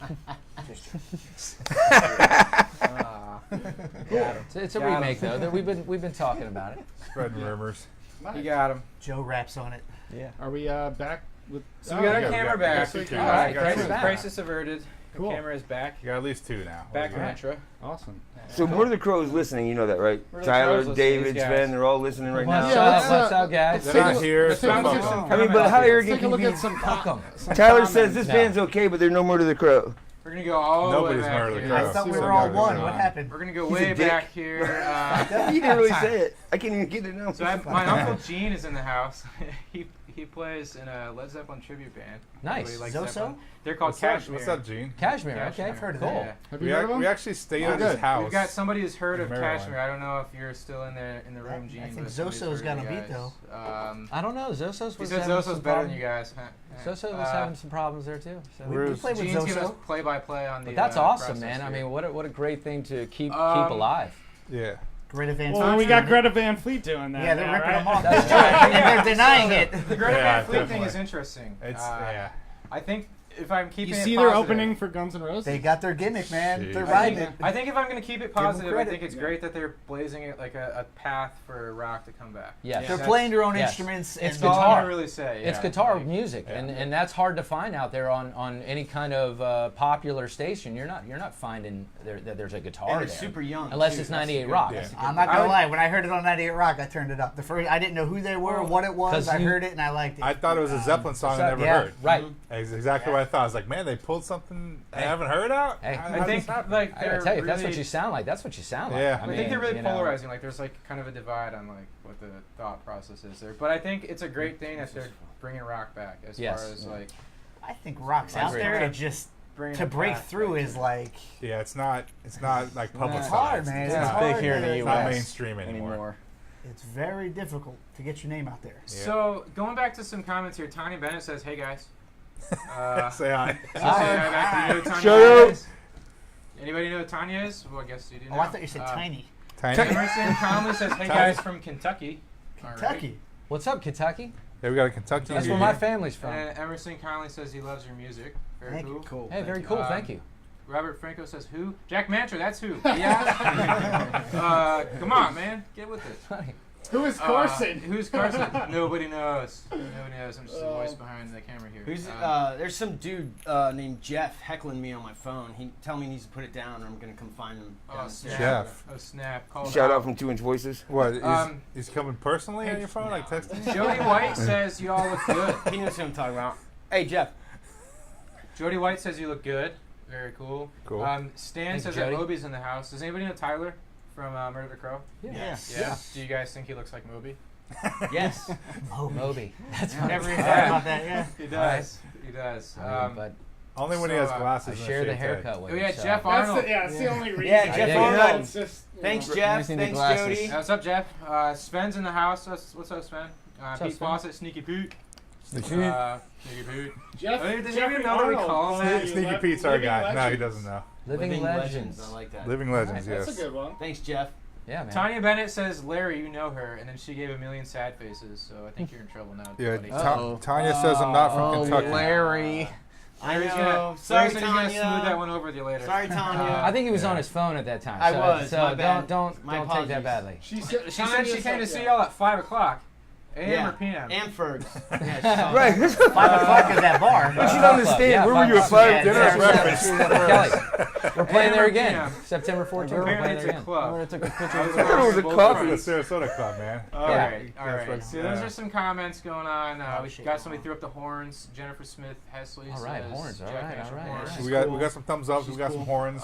It's a remake though. We've been talking about it. Spreading rumors. You got him. Joe raps on it. Yeah. Are we back with? So we got our camera back. two All right, cameras. crisis averted. Cool. The camera is back. You got at least two now. Back What do you mantra. Awesome. So Murder the Crow is listening, you know that, right? Murder the Tyler, Crow's listening, David, these guys. Sven, they're all listening right now. What's up, guys? They're not here. Let's So take a look fuck at them. some I mean, but how arrogant Take a can look you at be? some. Tyler says this No. band's okay, but they're no Murder the Crow. We're gonna go all Nobody's the way back Murder the here. Crow. I thought we So were all good. one. What happened? We're gonna go He's a way dick. back here. You didn't really say it. I can't even get it now. So my uncle Gene is in the house. He plays in a Led Zeppelin tribute band. Nice. Everybody likes Zoso? Zeppelin. They're called What's up? Cashmere. What's up, Gene? Cashmere. Okay. I've heard of cool. that. Have you heard of them? We actually stayed Oh, at his good. house. We've got somebody who's heard of in Maryland. Cashmere. I don't know if you're still in the room, Gene. I think but somebody's Zoso's heard got of a you beat, guys. I don't know. Zosos He was said having Zoso's some better than problems. you guys. Zoso was having some problems there too. So. We played with Gene's give us Zoso. play-by-play on the. But that's awesome, process man. I here. mean, what a great thing to keep alive. Yeah. Greta Van Well, Fleet we got doing it. Greta Van Fleet doing that. Yeah, they're now, ripping right? them off. That's And they're denying it. The Greta Yeah, Van Fleet thing definitely. is interesting. It's yeah. I think if I'm keeping You it see positive, their opening for Guns N' Roses? They got their gimmick, man. Jeez. They're I riding think, it. I think if I'm going to keep it 'em positive, I credit. think it's great that they're blazing it like a path for rock to come back. Yes. They're That's- playing their own yes. instruments. It's and That's all guitar. I can really say. It's yeah. guitar Like, music, and that's hard to find out there on any kind of popular station. You're not finding that there's a guitar And there. it's super young. Unless too. it's That's 98 good. Rock. Yeah. That's a good I'm not thing. gonna lie. When I heard it on 98 Rock, I turned it up. I didn't know who they were, what it was. 'Cause I you- heard it and I liked it. I thought it was a Zeppelin song I never yeah. heard. Right. That's exactly what I thought. I was like, man, they pulled something I haven't heard out. Hey. How I does think this happen? like I gotta they're tell you, if really, that's what you sound like, that's what you sound like. Yeah. I think they're really you know. polarizing. Like there's like kind of a divide on like what the thought process is there. But I think it's a great thing that they're bringing rock back as Yes. far as like I think rock's I out agree. there. It just bringing to it break back, through like, is like Yeah, it's not like public it's hard, science. man. It's It's not, hard big here in to- the it's U.S. not mainstream anymore. It's very difficult to get your name out there. So going back to some comments here, Tanya Bennett says, "Hey guys." Say hi. So say hi back. Do you know who Tanya Shut Bennett up. is? Anybody know who Tanya is? Well, I guess you do know. Oh, I thought you said Uh, tiny. Tiny. Emerson Conley says, "Hey guys from Kentucky." All right. Kentucky. What's up, Kentucky? Yeah, we got a Kentucky. That's here. where my family's from. And Emerson Conley says he loves your music. Very Thank cool. you. Cool. Hey, very cool. Thank you. Robert Franco says, "Who?" Jack Mantra. That's who. Yeah. Come on, man. Get with it. Who is Carson? Who's Carson? Nobody knows. Nobody knows. I'm just a voice behind the camera here. Who's there's some dude named Jeff heckling me on my phone. He tell me he needs to put it down, or I'm gonna come find him. Jeff. Oh snap! Call Shout out from 2 Inch Voices. What? He's coming personally on your phone, like texting? Jody White says you all look good. He knows who I'm talking about. Hey Jeff. Jody White says you look good. Very cool. Cool. Stan says that Moby's in the house. Does anybody know Tyler from Murder the Crow? Yes. Yeah. Do you guys think he looks like Moby? Yes. Moby. That's Never even thought about that. Yeah. He does. He does. But only when he has glasses. I and a share the shaved head. haircut with Oh him. yeah, so. Jeff Arnold. That's the only reason. Yeah, Jeff Arnold. It's just, Thanks, know. Jeff. Missing the Thanks, glasses. Jody. What's up, Jeff? Sven's in the house. What's up, Sven? Pete Fawcett, Sneaky Pete. Sneaky Sneaky Pete. Jeff, Does he even know what we call him? Pete. Sneaky Pete's our guy. No, he doesn't know. Living Legends. I like that. Living Legends, That's yes. a good one. Thanks, Jeff. Yeah, man. Tanya Bennett says, Larry, you know her, and then she gave a million sad faces, so I think you're in trouble now. Yeah, buddy. Tanya says I'm not from Kentucky. Larry. I Larry's know. gonna, Sorry, Larry's gonna Tanya. smooth that one over with you later. Sorry, Tanya. I think he was on his phone at that time. I so, was, So my bad. don't My take apologies. that badly. She said she came to see y'all at 5 o'clock. AM or PM? And Fergs. Right. 5 o'clock is that bar. But you don't understand. Yeah, Where were you at 5? Dinner or breakfast? Kelly, we're playing there again. AM. September 14th. We're Apparently playing it's there a again. club. I took a picture I of thought it was a Both coffee. fronts. The Sarasota Club, man. All Yeah. right. So those are some comments going on. We shit got somebody threw up the horns. Jennifer Smith Hesley All right, says horns. All Jack right, Asher all right, horns. all She's We got cool. we got some thumbs up. We got some horns.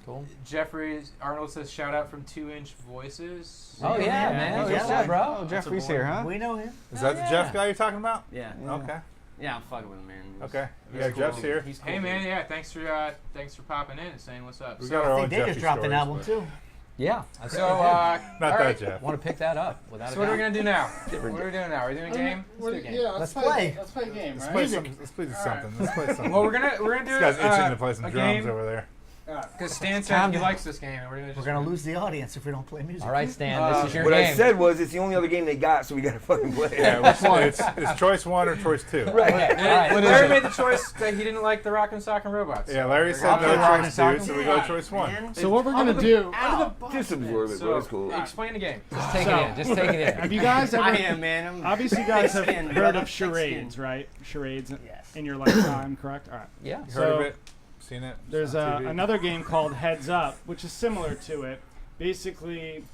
Cool. Jeffrey Arnold says shout out from 2 Inch Voices. Oh yeah, man. Oh, What's yeah. up, bro? Oh, Jeffrey's here, huh? We know him. Is that the Jeff guy you're talking about? Yeah. Okay. Yeah, I'm fucking with him, man. Okay. We He's got Jeff's cool. here. He's cool, Hey man, dude. yeah, thanks for popping in and saying what's up. We So, got our I own think they Jeffy just dropped an stories, album but- too. Yeah. so Not all that right. Jeff. Want to pick that up without a So what are we doubt. gonna do now? What are we doing now? Are we doing a game? Let's do a game. Yeah, Let's play. Let's play a game, Let's right? play some. Let's play something. Let's play something. Well, we're gonna do This guy's itching to play some a drums game over there. because Stan said he likes this game, and We're gonna lose the audience if we don't play music. All right, Stan. This is your What game. I said was it's the only other game they got, so we gotta fucking play it. Yeah, it's choice 1 or choice 2. Right. Okay, all right. Larry made the choice that he didn't like the Rock and Sock and Robots. Yeah, Larry said no choice 2, so we go choice 1. So what we're gonna do? Just absorb it, bro. It's cool. Explain the game. Just take it in. Just take it in. Have you guys ever? I am, man. I'm Obviously, you guys have thick-skinned, heard brother, of charades, thick-skinned. right? Charades Yes. in your lifetime, correct? All right. Yeah. Heard So- of it? Seen it? There's on TV? another game called Heads Up, which is similar to it. Basically,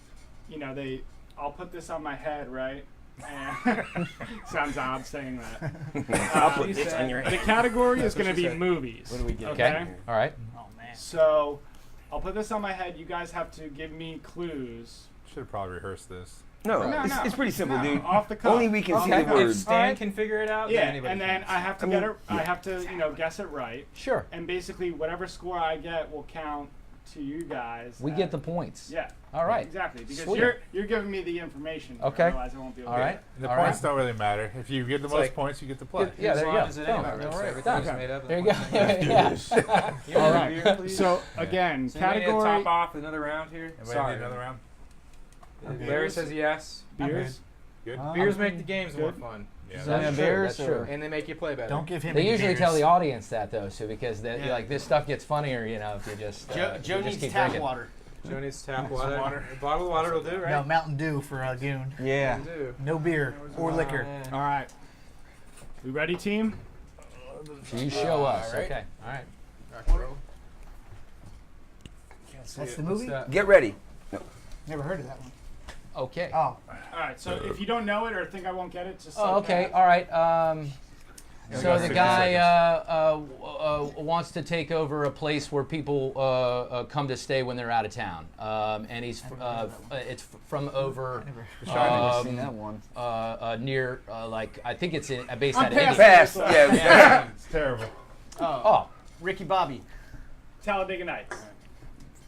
I'll put this on my head, right? And sounds odd saying that. I'll put this on your The category is going to be movies. What do we get? Okay. All right. Oh man. So, I'll put this on my head. You guys have to give me clues. Should have probably rehearsed this. No, No, it's pretty simple, no, dude. off the cuff. Only we can see Okay. the If words. Stan can figure it out, Yeah, then anybody and can. then I have to I get mean, it. I have to, guess it right. Sure. And basically, whatever score I get will count to you guys. We get the points. Yeah. All right. Exactly, because Sweet. you're giving me the information. Okay. Otherwise, I won't be able All to. right. The All points right. don't really matter. If you get the most like- points, you get to play. Yeah, there you go. As long as it Boom. anyway, All right. everything's Done. made up. There you go. Yeah. All right. So again, So anybody category top off with another round here. Anybody Sorry. need another round? Larry says yes. beers. Good. Beers make the games more Good. fun, Yeah. That's true. bears That's true. or- and they make you play better. Don't give him. They any usually beers. tell the audience that though, so because Yeah. like this stuff gets funnier, if you just Joe, you Joe just needs keep tap drinking. water. Joe needs tap water. A bottle of water will do, right? No Mountain Dew for Goon. Yeah. Will do. No beer or liquor. Man. All right. We ready, team? So you show us. All right. Okay. All right. Rock and roll. That's the What's movie. that? Get ready. Never heard of that one. Okay. Oh, All right. So if you don't know it or think I won't get it, just. Oh, say okay. pass. All right. We So got the 60 guy wants to take over a place where people come to stay when they're out of town, and he's it's from over I've never seen that one. near like I think it's based I'm out of India. Fast. Yeah. It's terrible. Oh, Ricky Bobby. Talladega Nights.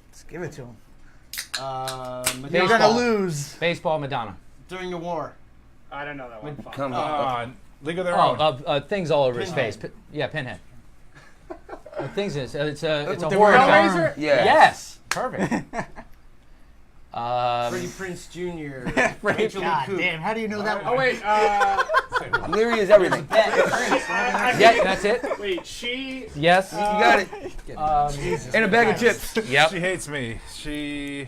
let's give it to him. Madonna. You're gonna lose. baseball, Madonna. During the war. I don't know that one. Fuck. Come on. League of Their Own. Things all over his Pinhead. face. Yeah, Pinhead. Things is it's a the horror film. Hellraiser? Yeah. Yes, perfect. Freddie Prinze Jr. Rachel God Lee Coop. damn! How do you know that Oh one? wait. Leary is everything. Yeah, that's it. Wait. She. Yes. You got it. And a bag of chips. Yep. She hates me. She.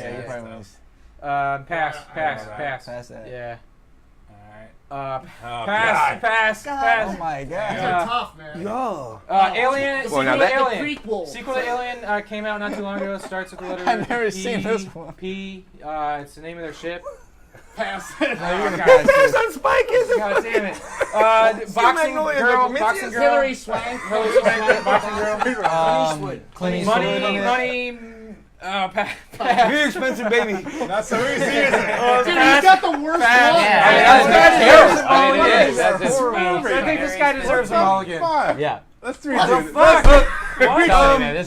Yeah, you probably missed. Pass. Pass that. Yeah. All right. Pass. Oh my These god. are tough, man. Yo. Alien. The Sequel now to that- Alien. prequel. Sequel to Alien came out not too long ago. Starts with the letter I've never P. seen this one. P. It's the name of their ship. Pass. Pass on Spike is God damn it. Boxing Magnolia girl. Prometheus? Boxing girl. Hillary Swank. Hillary Swank. Boxing girl. Clint Eastwood. Money. Pass. Very expensive, baby. Not so easy, is it? Dude, he's got the worst one. That's terrible. I mean, it is. That's I think this guy deserves a mulligan. Yeah. Let's redo this. What? Redo this.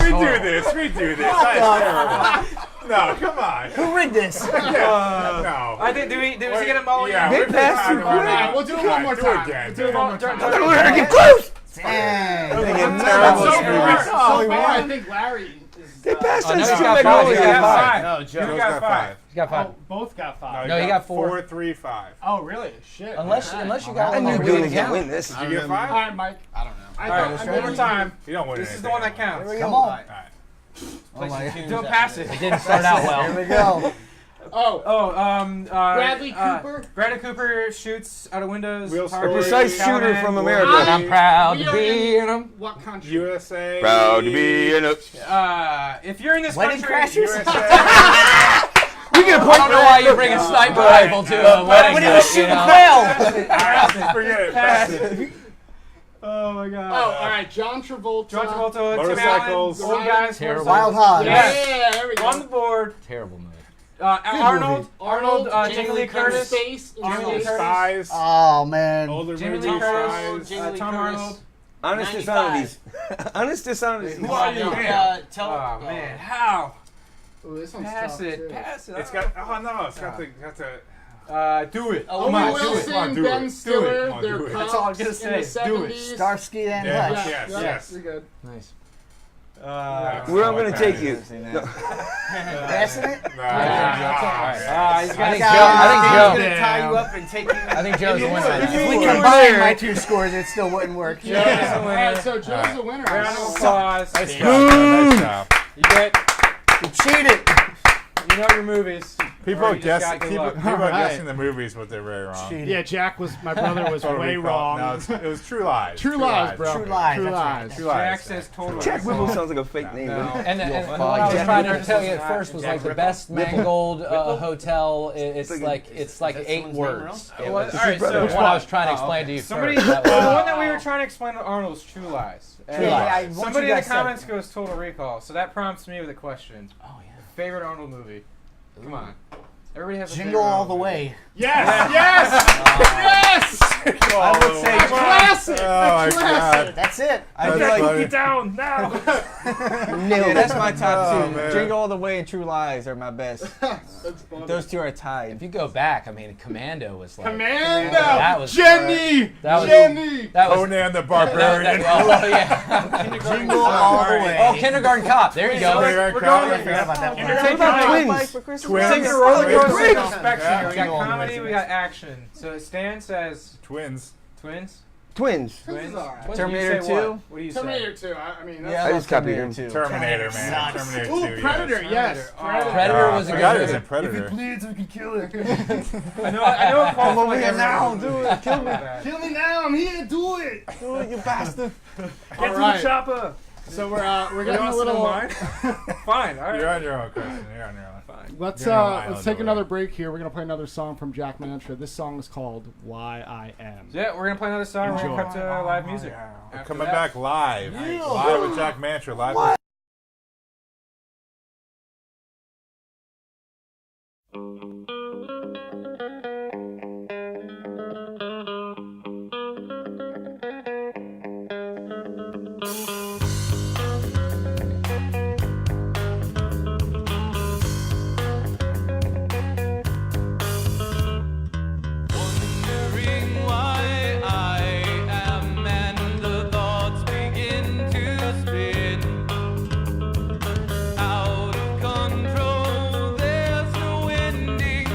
That's terrible. No, come on. Who rigged this? No. I think, do we get a mulligan? Yeah, They we're passed fine. you All quick. right, We'll do it one more Do time. it again. Do it one more time. We're gonna get close. Dang. Terrible So screw. far, I think Larry is. They passed Oh, on no, Super he's got Magnolia. five. He's got five. No, Joe Joe. got five. He's got five. Oh, both got five. No, he got four. 4, 3, 5. Oh, really? Shit. Unless you got I one knew that Billy really was gonna count. win this. Did you get All 5? right, Mike. I don't know. I All thought- right, one more time. You don't win This is anything. the one that counts. Come All on. right. Oh my god. Don't pass it. It didn't start out well. Here we go. Oh, Bradley Cooper? Bradley Cooper shoots out of windows. Real A story. precise shooter Cowman. from America. And I'm proud We to are be in them. what country? USA. Proud to be in a. If you're in this Wedding country, crashers? USA. You get a I point. don't know why you bring a sniper rifle to a wedding. When he was shooting know? quail. Forget it. Pass it. Oh my God. Oh, all right. John Travolta. John Travolta, Tim Allen, Motorcycles. old guys, Terrible. Wild Hogs. Yes. Yeah, there we go. On the board. Terrible movie. Arnold, Arnold, Jamie Lee Curtis, Space. Jamie Lee Curtis, Spies. Oh man. Older Jamie movie Lee Curtis, Spies. Jamie Lee Tom Curtis. Arnold. Honest 95. dishonesties. Honest dishonesties. Who are you? Oh man, how? Ooh, this one's Pass tough, it, too. pass it. It's got. Oh no! It's got the. Do it. Oh, Owen my, Wilson, Come on, do Ben it. Stiller, Come on, their do it. That's all I was gonna cops say. in the Do it. 70s. Starsky and Yeah. Hutch. Yes. You're good. Nice. Where I'm gonna take you. No. Passing it? No. He's got I think a Joe. I think He's Joe. gonna tie you up and take you. I think Joe's the winner. right If now. we were combine there. my two scores, it still wouldn't work. Joe's the All right, winner. so Joe's the winner. Round of applause. Nice job. You get. You cheated. You know your movies. People Or you just guess. got good People luck. are Alright. guessing the movies, but they're very wrong. Yeah, my brother was Total way Recall. wrong. No, it was True Lies. True Lies, bro. True Lies, True that's right. Lies. True Jack Lies. says total. Jack Recall. Whipple sounds like a fake name. No. doesn't it? And what fuck. I was Jack trying to Whipple. tell you at first was like the best Mangold hotel. It's like Is 8 that someone's words. name It Well, was all right, the so one I was trying to explain to you Somebody, first. the That was- one that we were trying to explain to Arnold was True Lies. And True Lies. once Somebody you in the guys said comments it. goes Total Recall, so that prompts me with a question. Oh yeah. Favorite Arnold movie? Come on. Everybody has a Jingle favorite all Arnold the movie. way. Yes, yes, yes! I would say A classic. Oh a my classic. God. That's it. I feel That's like funny. Down now. yeah, that's my top Oh, two. man. Jingle All the Way and True Lies are my best. That's funny. Those two are If tied. you go back, I mean, Commando was like. Commando. That was- Jenny. That was- Jenny. That was. Conan the Barbarian. Oh yeah. Jingle all the way. Oh, Kindergarten Cop. There you go. Kindergarten We're Cop. going with Forgot about that one. Entertainment. Twins. Twins. Take a roller coaster Twins. of spectrum here. We got Jingle all the comedy, way. we got action. So Stan says Twins. twins. Twins. Twins. alright. Terminator You say 2? what? What do you say? Terminator 2. I mean, that's Yeah, I I just love copied Terminator him. 2. Terminator, man. Terminator 2. Ooh, Predator. Yes. Predator. Predator was a forgot good he was in movie. Predator. bleeds, we can kill it. I know it calls for like here every now, movie. do it, kill me. Kill me now. I'm here. Do it. Do it, you bastard. All right. chopper. So we're You getting a want to know little. mine? Fine. All right. You're on your own, Christian. You're on your own. Fine. Let's You're on your let's own, take don't another worry. break here. We're gonna play another song from Jack Mantra. This song is called "Why I Am." Yeah, we're gonna play another song. We're Enjoy. gonna cut to live music. We're After coming that. back live. Live with Jack Mantra. Live with Wondering why I am, and the thoughts begin to spin. Out of control, there's no ending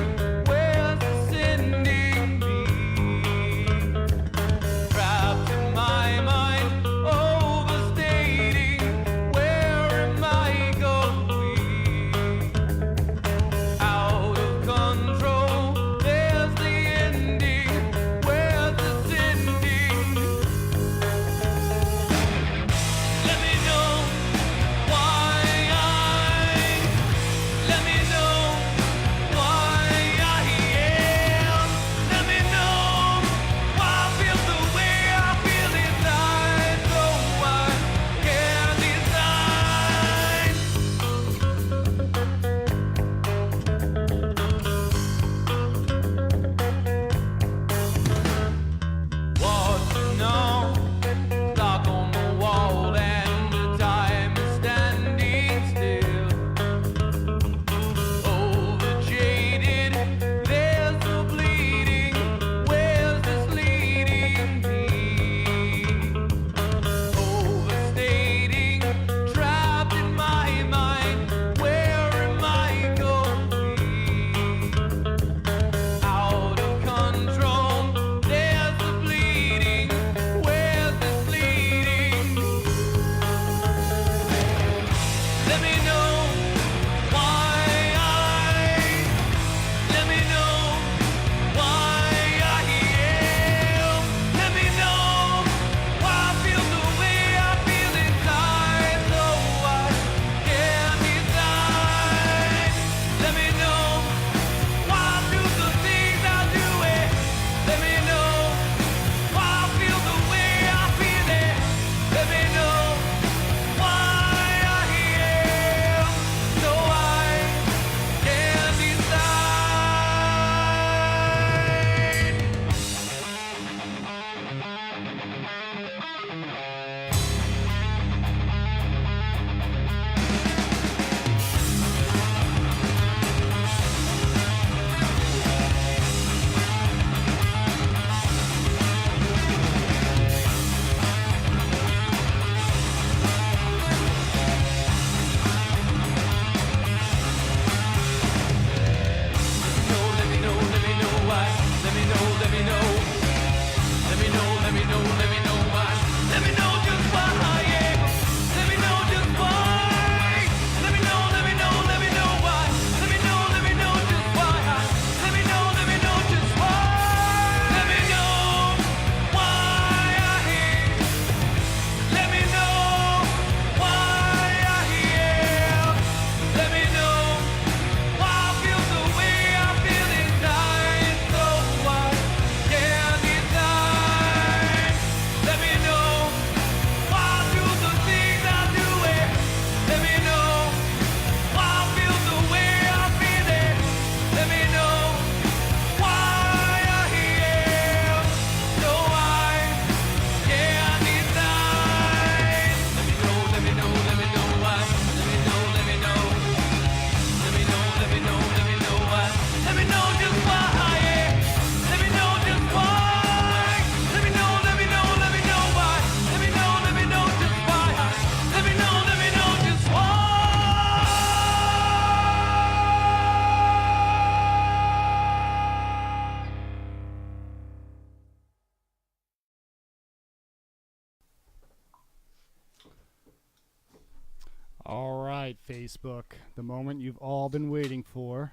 right, Facebook. The moment you've all been waiting for.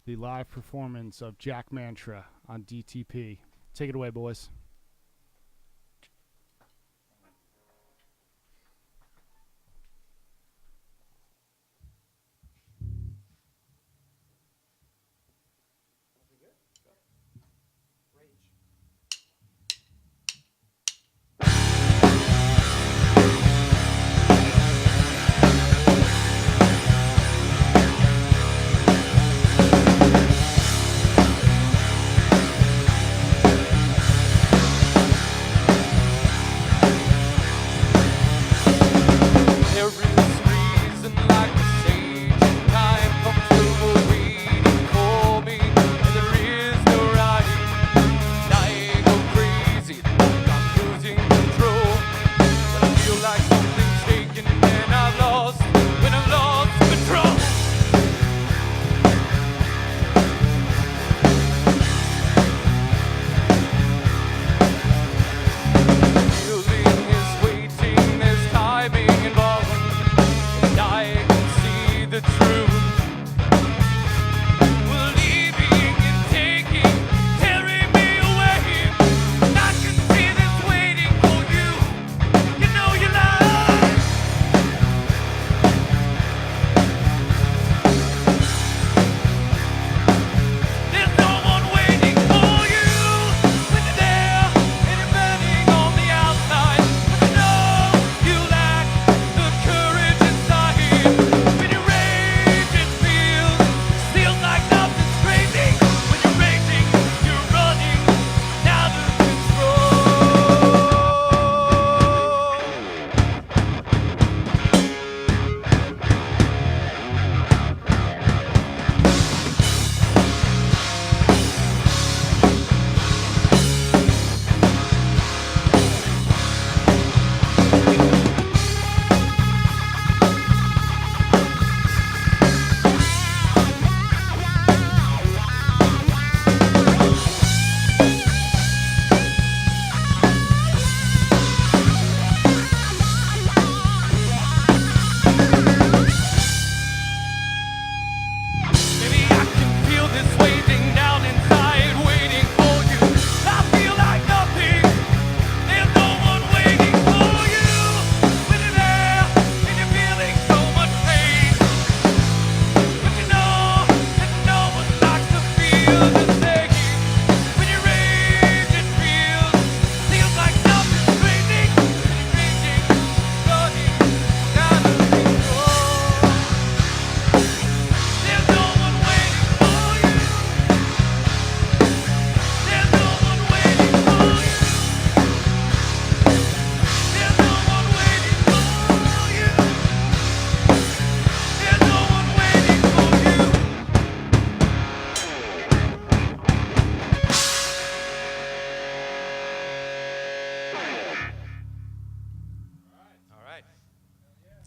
The live performance of Jack Mantra on DTP. Take it away, boys.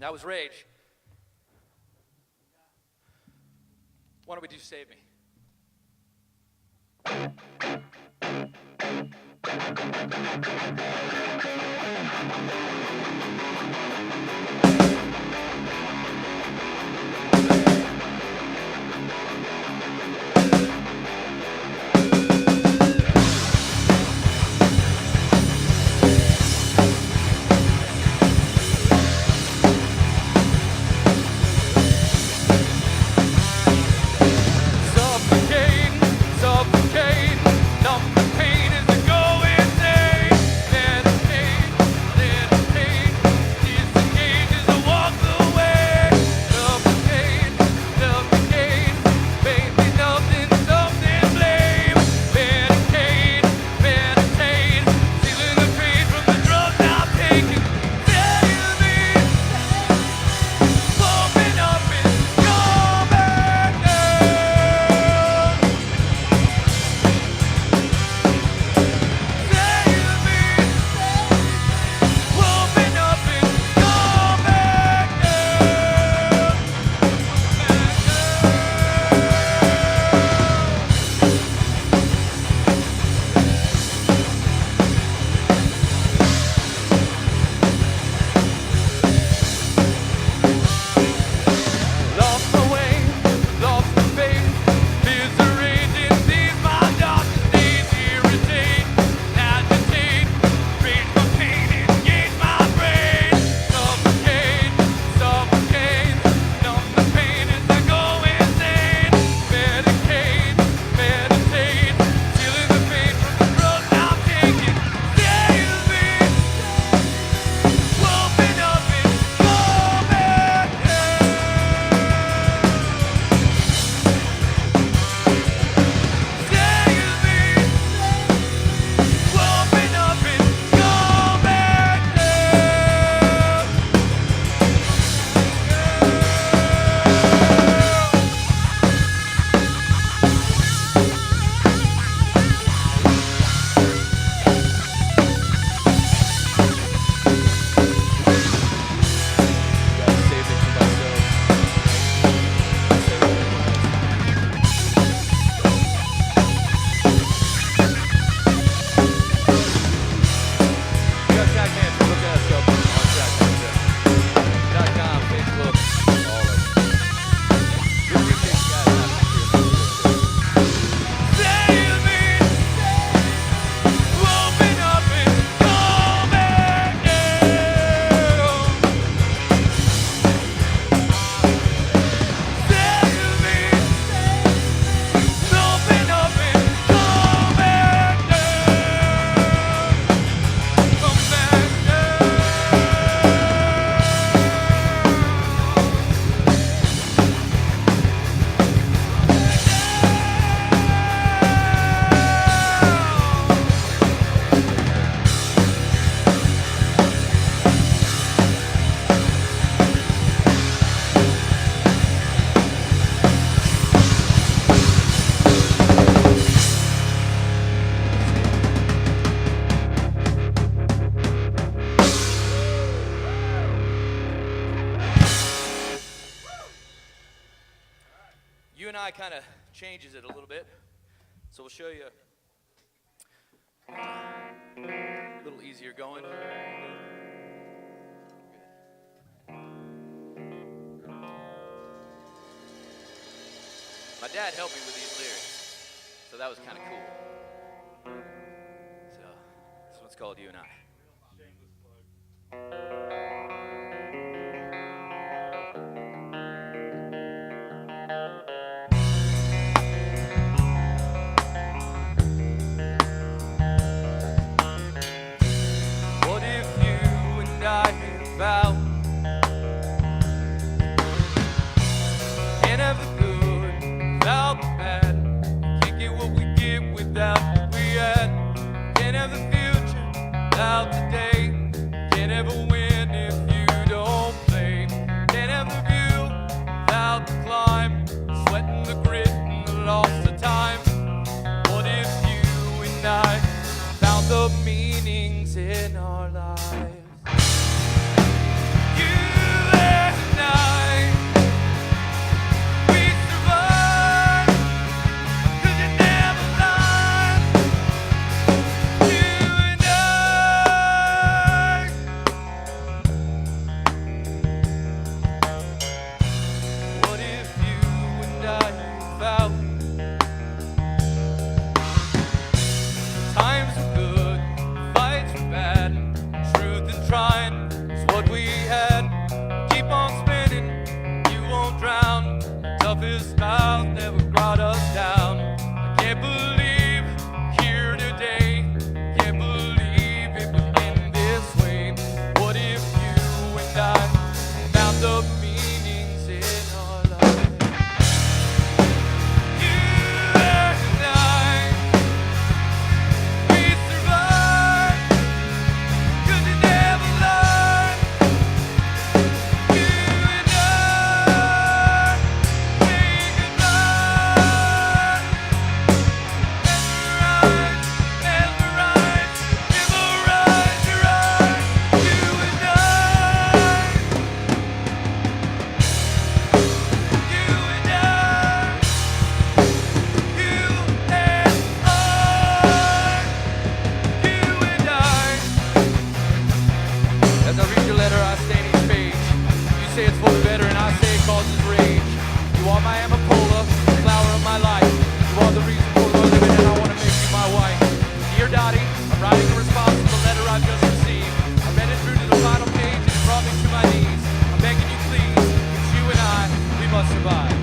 That was Rage. Why don't we do Save Me? Away. You and I kind of changes it a little bit. So we'll show you a little easier going. My dad helped me with these lyrics, so that was kind of cool. So this one's called You and I. What if you and I had vowed can't have the good without the bad, can't get what we get without what we had, can't have the future without the day, can't ever win if you don't play, can't have the view without the climb, sweating the grit and the loss of time. What if you and I found the meanings in our lives? You and I, we survived, 'cause you never lied. You and I. What if you and I found times were good, fights were bad, truth and trying is what we had. Keep on spinning, you won't drown. Toughest styles never brought us down. I can't believe here today, can't believe it would end this way. What if you and I found the meanings in our lives? You and I, we survived, 'cause you never lied. You and I, say goodbye. Mesmerized, mesmerized, your eyes. You and I, you and I, you and I. As I read your letter, I stain each page. You say it's for the better, and I say it causes rage. You are my amapola, the flower of my life. You are the reason for my living, and I want to make you my wife. Dear Dottie, I'm writing a response to the letter I've just received. I read it through to the final page, and it brought me to my knees. I'm begging you, please, it's you and I, we must survive.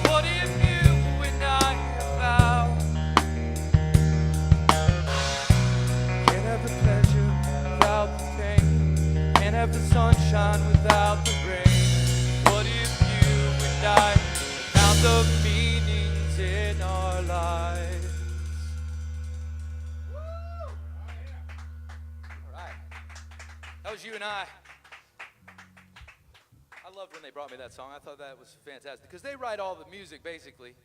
What if you and I found can't have the pleasure without the pain, can't have the sunshine without the rain? What if you and I found the meanings in our lives? All right, that was You and I. I loved when they brought me that song. I thought that was fantastic because they write all the music basically,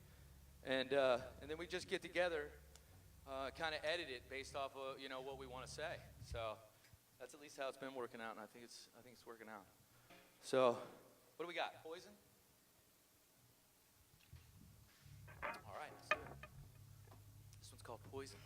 and then we just get together, kind of edit it based off of what we want to say. So that's at least how it's been working out, and I think it's working out. So what do we got? Poison. All right, let's do it. This one's called Poison.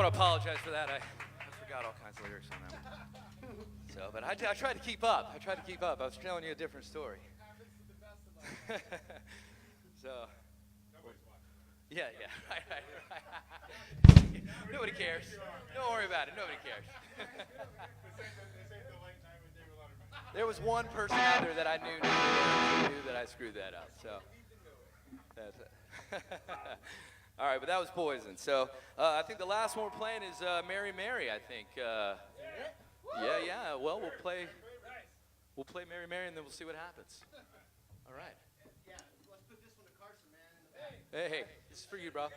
want to apologize for that. I forgot all kinds of lyrics on that one. So, but I tried to keep up. I was telling you a different story. So. Yeah. Right. Nobody cares. Don't worry about it. Nobody cares. There was one person out there that I knew that I screwed that up. So that's it. All right, but that was Poison. So I think the last one we're playing is Mary Mary, I think. Yeah. Well, we'll play Mary Mary, and then we'll see what happens. All right. Yeah, let's put this one to Carson, man. Hey, this is for you, bro.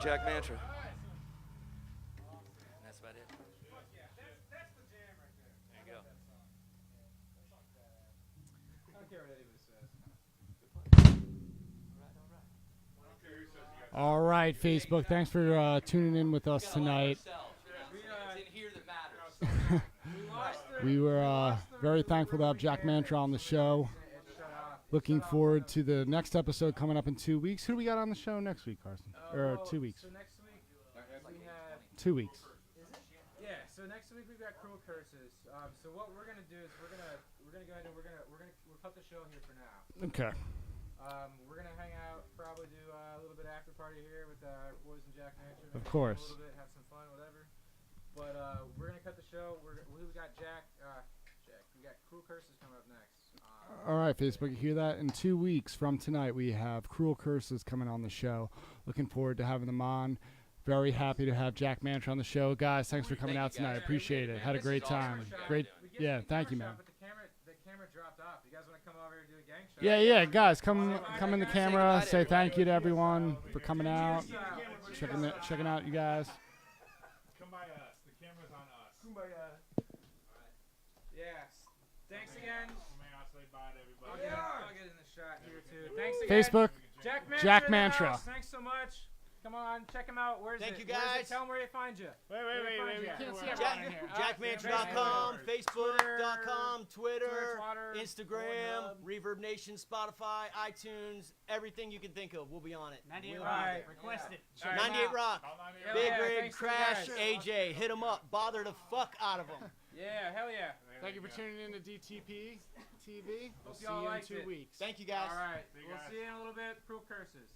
Jack Mantra. And that's about it. There you go. don't care what anybody says. All right, Facebook. Thanks for tuning in with us tonight. We were very thankful to have Jack Mantra on the show. Looking forward to the next episode coming up in 2 weeks. Who do we got on the show next week, Carson? Or 2 weeks? So next week we have 2 weeks. Yeah. So next week we've got Cruel Curses. So what we're gonna do is we're gonna go ahead and we'll cut the show here for now. Okay. We're gonna hang out, probably do a little bit after party here with boys and Jack Mantra. Of course. A little bit, have some fun, whatever. But we're gonna cut the show. We got Jack. We got Cruel Curses coming up next. All right, Facebook, you hear that? In 2 weeks from tonight, we have Cruel Curses coming on the show. Looking forward to having them on. Very happy to have Jack Mantra on the show. Guys, thanks for coming out tonight. Appreciate it. Had a great time. Great. Yeah, thank you, man. But the camera dropped off. You guys want to come over and do a gang shot? Yeah, guys, come in the camera. Say thank you to everyone for coming out, checking out you guys. Come by us. The camera's on us. Kumbaya. Yes. Thanks again. I'll get in the shot here too. Thanks again. Facebook, Jack Mantra. Thanks so much. Come on, check him out. Where's Thank it? you guys. Tell him where you find you. Wait. You can't see Jack, JackMantra.com, Facebook.com, Twitter, Instagram, Reverb Nation, Spotify, iTunes, everything you can think of. We'll be on it. 98 Rock. Request it. 98 Rock. Yeah, Big Rig, thanks Crash, to you guys. AJ. Hit them up. Bother the fuck out of them. Yeah, hell yeah. Thank you for tuning in to DTPtv. We'll Hope see y'all you in liked 2 it. weeks. Thank you, guys. All right. We'll see you in a little bit. Cruel Curses.